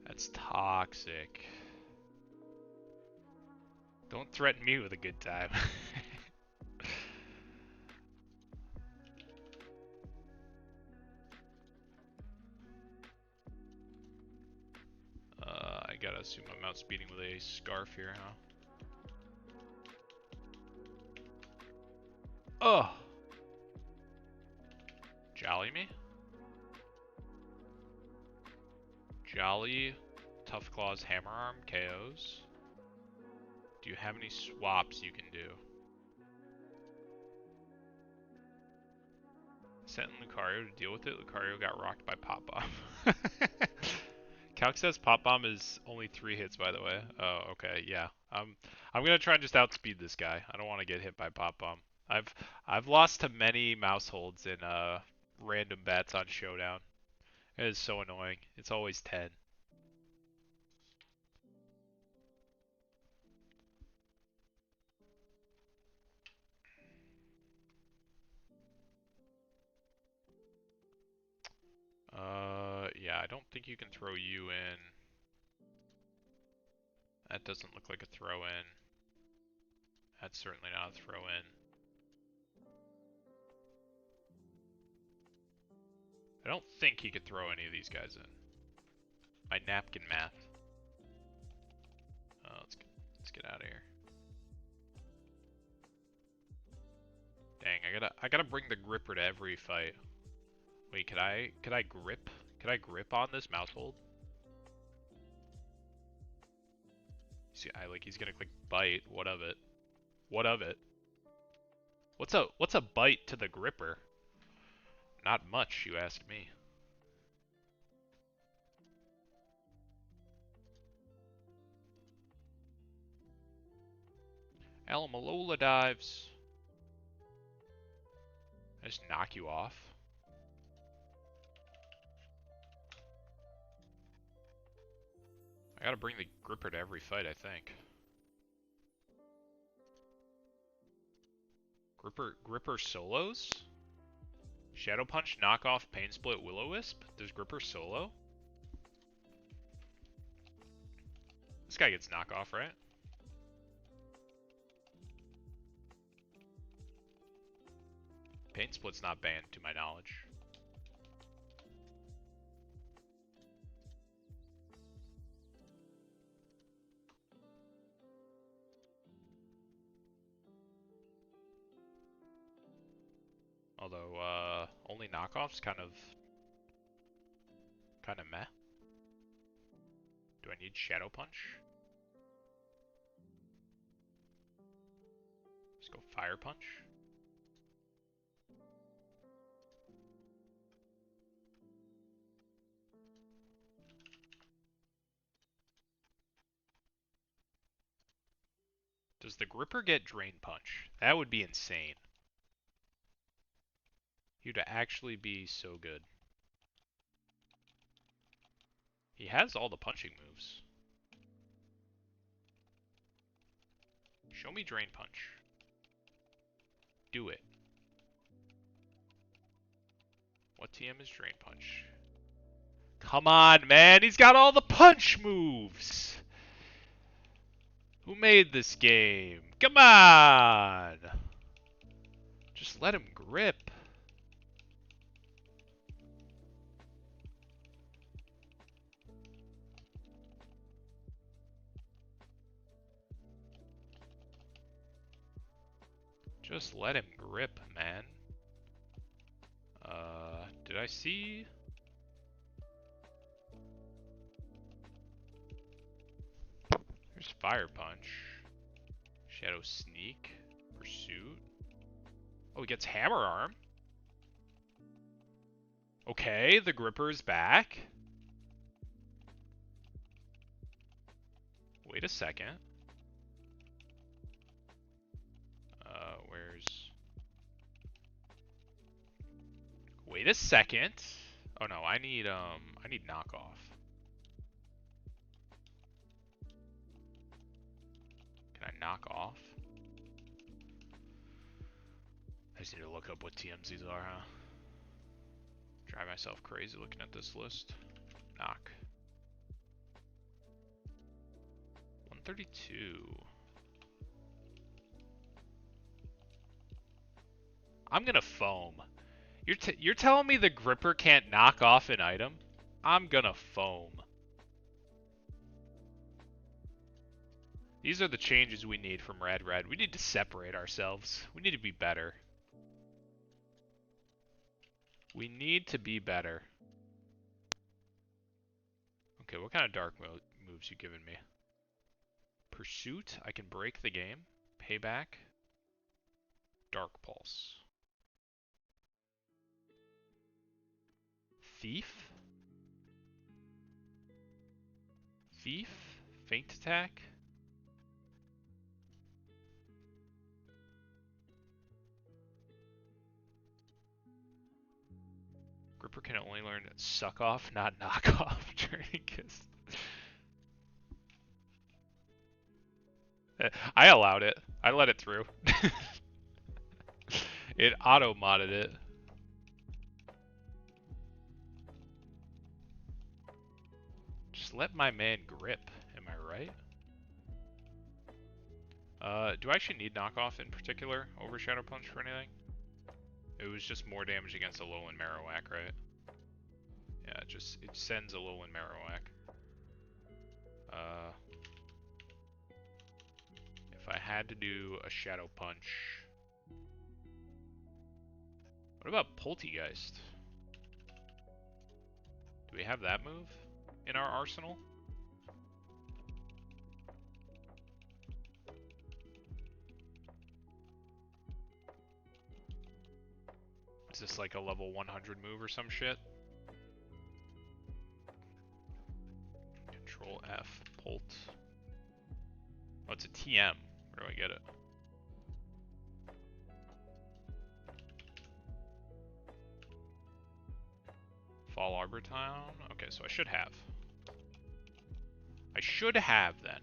That's toxic. Don't threaten me with a good time. I gotta assume I'm outspeeding with a Scarf here, huh? Oh! Jolly me? Jolly, Tough Claws, Hammer Arm, KOs. Do you have any swaps you can do? Sent Lucario to deal with it. Lucario got rocked by Pop Bomb. Calc says Pop Bomb is only 3 hits, by the way. Oh, okay, yeah. I'm gonna try and just outspeed this guy. I don't want to get hit by Pop Bomb. I've lost to many mouse holds in random bets on Showdown. It is so annoying. It's always 10. Yeah, I don't think you can throw you in. That doesn't look like a throw in. That's certainly not a throw in. I don't think he could throw any of these guys in. My napkin math. Let's get out of here. Dang, I gotta bring the Gripper to every fight. Wait, could I grip? Could I grip on this mouse hold? See, he's gonna click bite. What of it? What of it? What's a bite to the gripper? Not much, you ask me. Alamalola dives. I just knock you off. I gotta bring the gripper to every fight, I think. Gripper solos? Shadow Punch, Knockoff, Pain Split, Will-O-Wisp? Does Gripper solo? This guy gets knockoff, right? Pain Split's not banned, to my knowledge. Although, only knockoffs kind of meh. Do I need Shadow Punch? Let's go Fire Punch. Does the Gripper get Drain Punch? That would be insane. He would actually be so good. He has all the punching moves. Show me Drain Punch. Do it. What TM is Drain Punch? Come on, man! He's got all the punch moves! Who made this game? Come on! Just let him grip. Just let him grip, man. Did I see? There's Fire Punch. Shadow Sneak. Pursuit. Oh, he gets Hammer Arm. Okay, the Gripper's back. Wait a second. Where's... Wait a second. Oh no, I need knockoff. Can I knock off? I just need to look up what TMs these are, huh? Drive myself crazy looking at this list. Knock. 132. I'm gonna foam. You're telling me the Gripper can't knock off an item? I'm gonna foam. These are the changes we need from Red. We need to separate ourselves. We need to be better. We need to be better. Okay, what kind of dark moves you giving me? Pursuit, I can break the game. Payback. Dark Pulse. Thief? Thief? Feint Attack? Gripper can only learn Suck Off, not Knock Off during Kiss. I allowed it. I let it through. It auto-modded it. Just let my man grip. Am I right? Do I actually need knockoff in particular over Shadow Punch for anything? It was just more damage against a Alolan Marowak, right? Yeah, it sends Alolan Marowak. If I had to do a Shadow Punch... What about Poltegeist? Do we have that move in our arsenal? Is this like a level 100 move or some shit? Control F, Bolt. Oh, it's a TM. Where do I get it? Fall Arbor Town? Okay, so I should have. I should have then.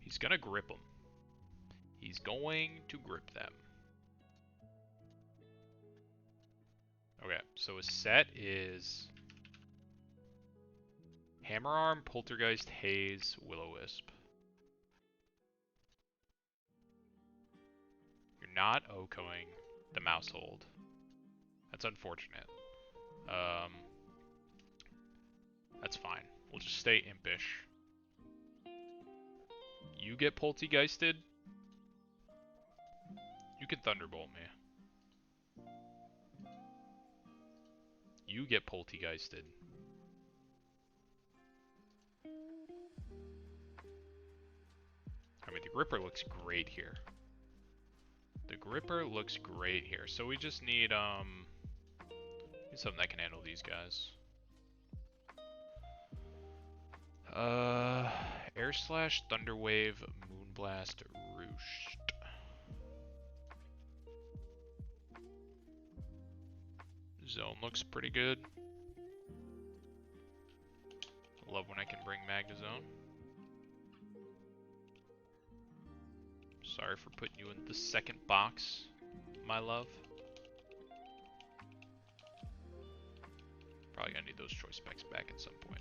He's gonna grip them. He's going to grip them. Okay, so his set is Hammerarm, Poltergeist, Haze, Will-O-Wisp. You're not OHKOing the Mousehold. That's unfortunate. That's fine. We'll just stay impish. You get Poltergeisted. You can Thunderbolt me. You get Poltergeisted. I mean, the Gripper looks great here. The Gripper looks great here. So we just need something that can handle these guys. Air Slash, Thunderwave, Moonblast, Roost. Zone looks pretty good. Love when I can bring Magnezone. Sorry for putting you in the second box, my love. Probably gonna need those choice specs back at some point.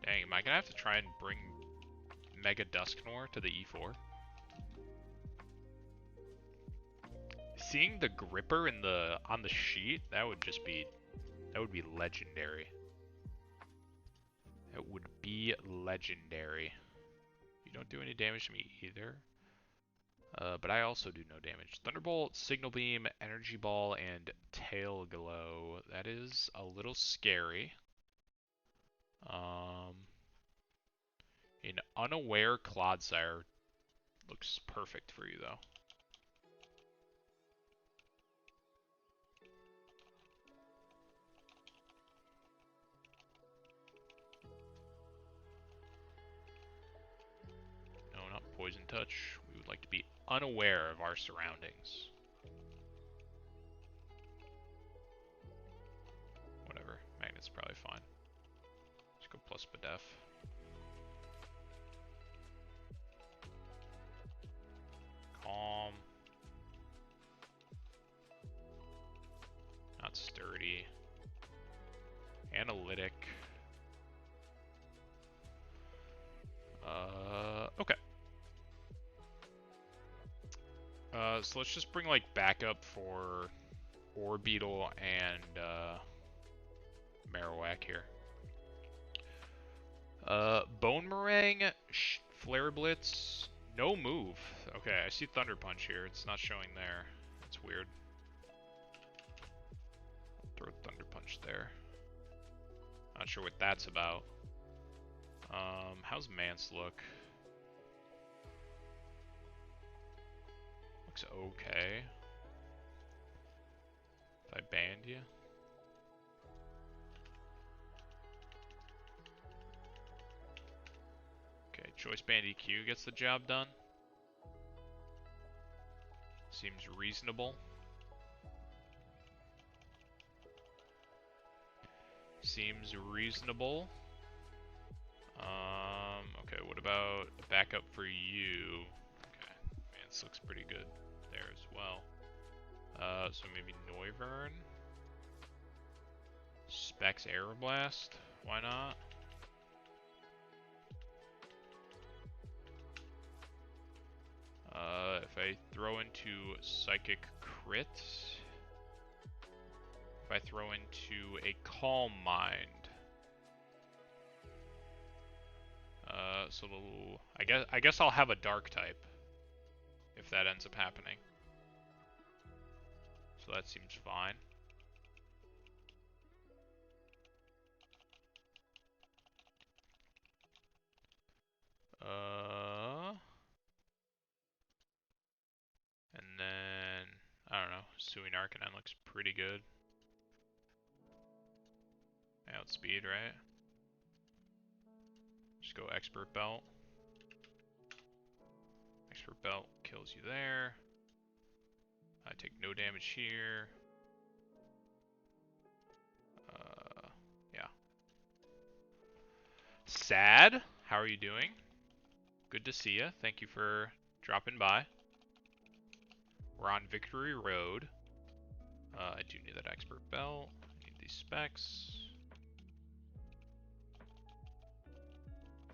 Dang, am I gonna have to try and bring Mega Dusknoir to the E4? Seeing the Gripper in on the sheet, that would be legendary. That would be legendary. You don't do any damage to me either. But I also do no damage. Thunderbolt, Signal Beam, Energy Ball, and Tail Glow. That is a little scary. An Unaware Clodsire looks perfect for you, though. No, not Poison Touch. We would like to be unaware of our surroundings. Whatever. Magnet's probably fine. Let's go plus Bedef. Calm. Not sturdy. Analytic. Okay. So let's just bring like backup for Orbeetle and Marowak here. Bone Meringue, Flare Blitz, no move. Okay, I see Thunder Punch here. It's not showing there. That's weird. I'll throw Thunder Punch there. Not sure what that's about. How's Mance look? Looks okay. If I banned you? Okay, Choice Band EQ gets the job done. Seems reasonable. Seems reasonable. Okay, what about a backup for you? Okay, man, this looks pretty good there as well. So maybe Noivern. Specs Aeroblast, why not? If I throw into Psychic Crit, if I throw into a Calm Mind, so I guess I'll have a Dark type. if that ends up happening. So that seems fine. And then, I don't know, Suing Arcanine looks pretty good. Outspeed, right? Just go Expert Belt. Expert Belt kills you there. I take no damage here. Yeah. Sad, how are you doing? Good to see you. Thank you for dropping by. We're on Victory Road. I do need that Expert Belt. I need these specs.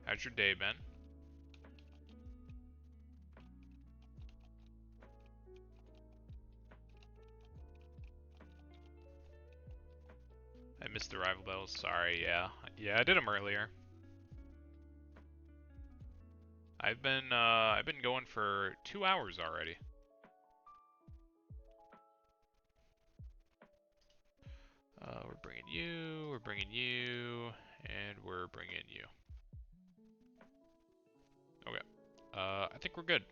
How's your day been? I missed the rival battles. Sorry, yeah. Yeah, I did them earlier. I've been going for 2 hours already. We're bringing you, and we're bringing you. Okay. I think we're good.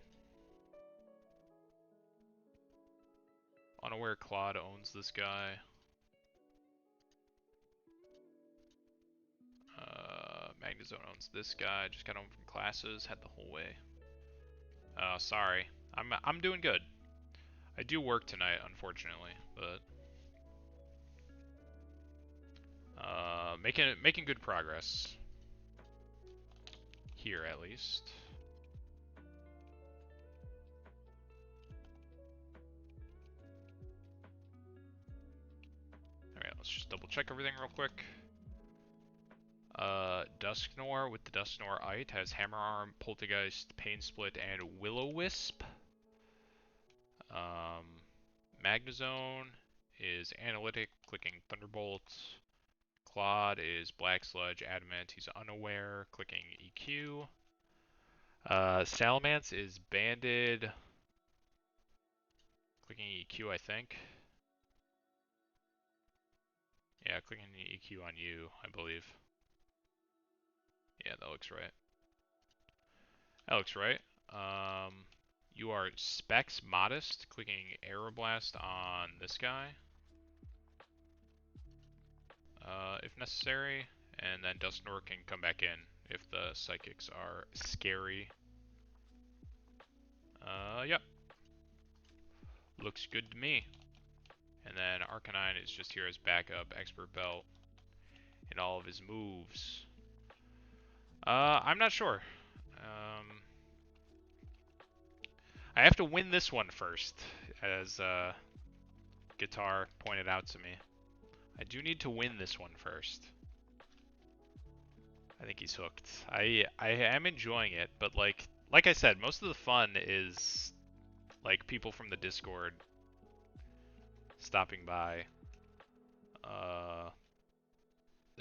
Unaware Claude owns this guy. Magnezone owns this guy. Just got home from classes. Had the whole way. Sorry. I'm doing good. I do work tonight, unfortunately, but making good progress here at least. All right, let's just double check everything real quick. Dusknoir with the Dusknoir Ite has Hammer Arm, Poltergeist, Pain Split, and Will-O-Wisp. Magnezone is Analytic, clicking Thunderbolt. Claude is Black Sludge, Adamant, he's Unaware, clicking EQ. Salamence is Banded, clicking EQ, I think. Yeah, clicking the EQ on you, I believe. Yeah, that looks right. That looks right. You are Specs Modest, clicking Aeroblast on this guy, if necessary, and then Dusknoir can come back in if the Psychics are scary. Yep. Looks good to me. And then Arcanine is just here as backup, Expert Belt, in all of his moves. I'm not sure. I have to win this one first, as Guitar pointed out to me. I do need to win this one first. I think he's hooked. I am enjoying it, but like I said, most of the fun is like people from the Discord stopping by the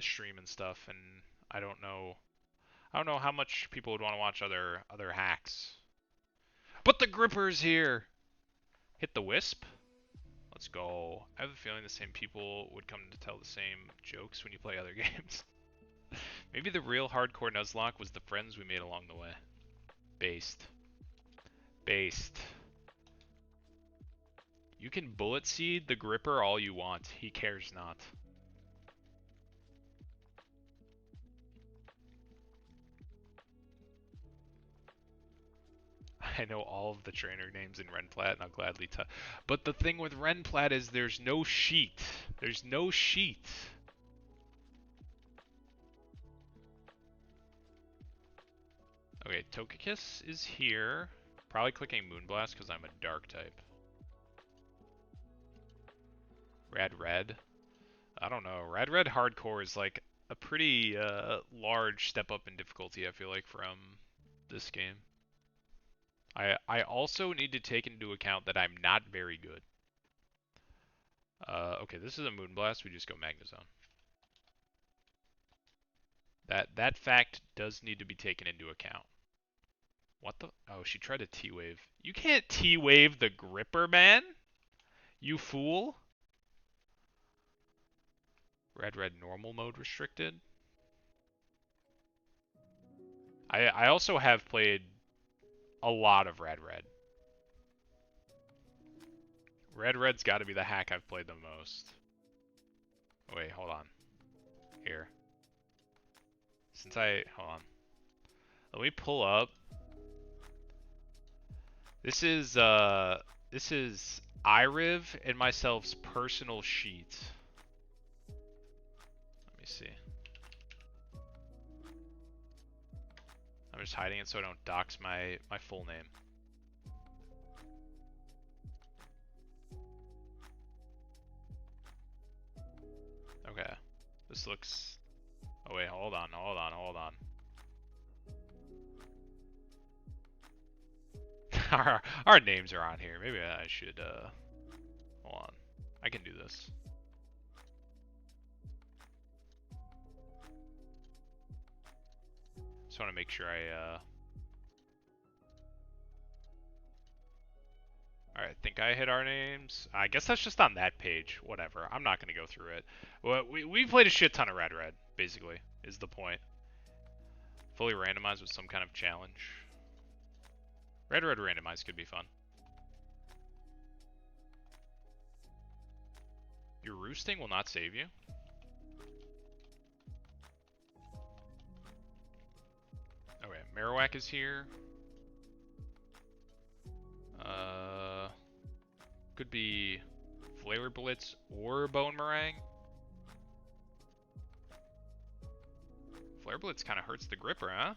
stream and stuff, and I don't know how much people would want to watch other hacks. But the Gripper's here. Hit the Wisp. Let's go. I have a feeling the same people would come to tell the same jokes when you play other games. Maybe the real hardcore Nuzlocke was the friends we made along the way. Based. You can bullet seed the Gripper all you want. He cares not. I know all of the trainer names in Renplat, and I'll gladly tell. But the thing with Renplat is there's no sheet. There's no sheet. Okay, Togekiss is here. Probably clicking Moonblast because I'm a dark type. Red. I don't know. Red Hardcore is like a pretty large step up in difficulty, I feel like, from this game. I also need to take into account that I'm not very good. Okay, this is a Moonblast. We just go Magnezone. That fact does need to be taken into account. What the? Oh, she tried to T-wave. You can't T-wave the gripper, man. You fool. Red normal mode restricted. I also have played a lot of Red. Red's got to be the hack I've played the most. Wait, hold on. Here. Hold on. Let me pull up. This is Iriv and myself's personal sheet. Let me see. I'm just hiding it so I don't dox my full name. Okay. This looks... Oh wait, hold on. our names are on here. Maybe I should hold on. I can do this. Just want to make sure Alright, I think I hit our names. I guess that's just on that page. Whatever. I'm not going to go through it. Well, we played a shit ton of Red, basically, is the point. Fully randomized with some kind of challenge. Red randomized could be fun. Your roosting will not save you. Okay, Marowak is here. Could be Flare Blitz or Bone Meringue. Flare Blitz kind of hurts the gripper, huh?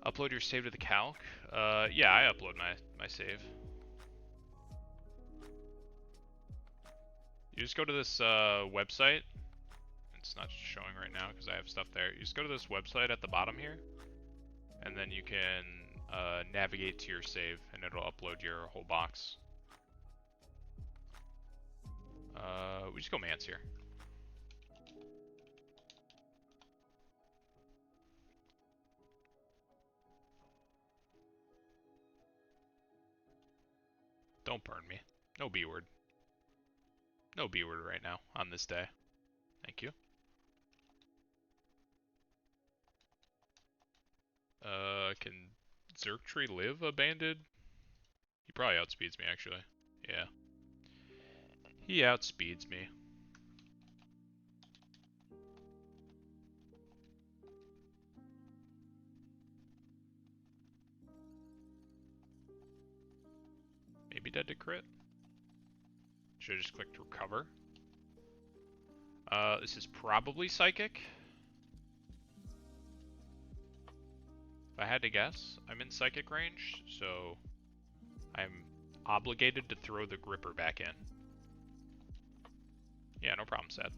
Upload your save to the calc. Yeah, I upload my save. You just go to this website. It's not showing right now because I have stuff there. You just go to this website at the bottom here, and then you can navigate to your save, and it'll upload your whole box. We just go Mance here. Don't burn me. No B word. No B word right now on this day. Thank you. Can Zergtree live a banded? He probably outspeeds me actually. Yeah. He outspeeds me. Maybe dead to crit. Should've just clicked recover. This is probably psychic. If I had to guess, I'm in psychic range, so I'm obligated to throw the gripper back in. Yeah, no problem, Seth.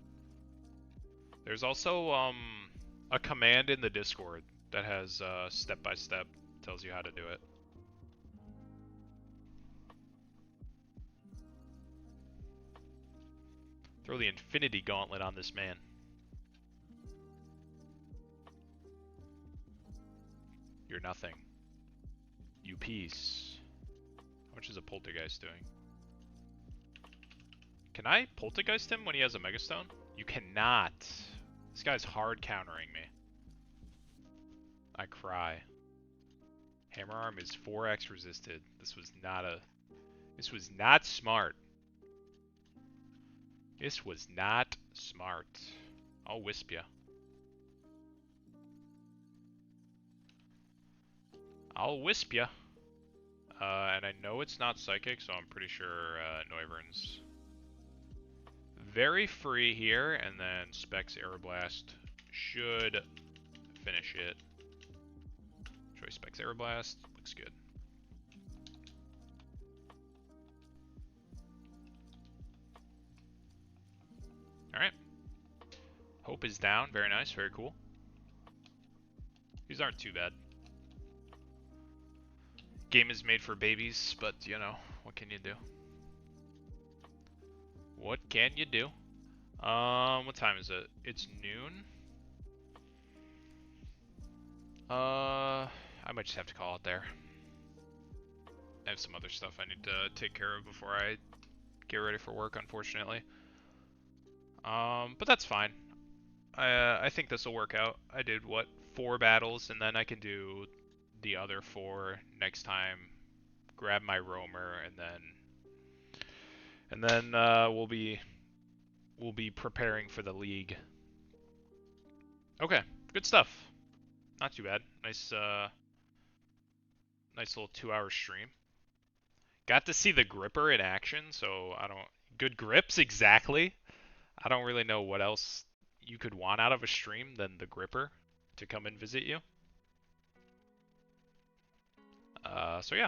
There's also a command in the Discord that has step-by-step, tells you how to do it. Throw the Infinity Gauntlet on this man. You're nothing. You piece. How much is a Poltergeist doing? Can I Poltergeist him when he has a Megastone? You cannot. This guy's hard countering me. I cry. Hammer Arm is 4x resisted. This was not smart. This was not smart. I'll wisp ya. I'll wisp ya. And I know it's not psychic, so I'm pretty sure Noivern's very free here, and then Specs Aeroblast should finish it. Choice Specs Aeroblast, looks good. Alright. Hope is down, very nice, very cool. These aren't too bad. Game is made for babies, but you know, what can you do? What can you do? What time is it? It's noon. I I might just have to call it there. I have some other stuff I need to take care of before I get ready for work, unfortunately. But that's fine. I think this will work out. I did, what, 4 battles, and then I can do the other 4 next time. Grab my roamer, and then we'll be preparing for the league. Okay, good stuff. Not too bad. Nice nice little 2-hour stream. Got to see the gripper in action, so I don't... Good grips, exactly. I don't really know what else you could want out of a stream than the gripper to come and visit you. So yeah.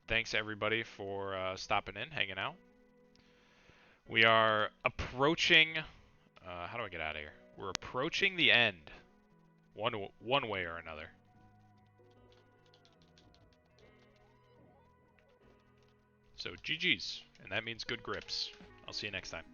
Thanks everybody for stopping in, hanging out. We are approaching... how do I get out of here? We're approaching the end. One way or another. So GG's, and that means good grips. I'll see you next time.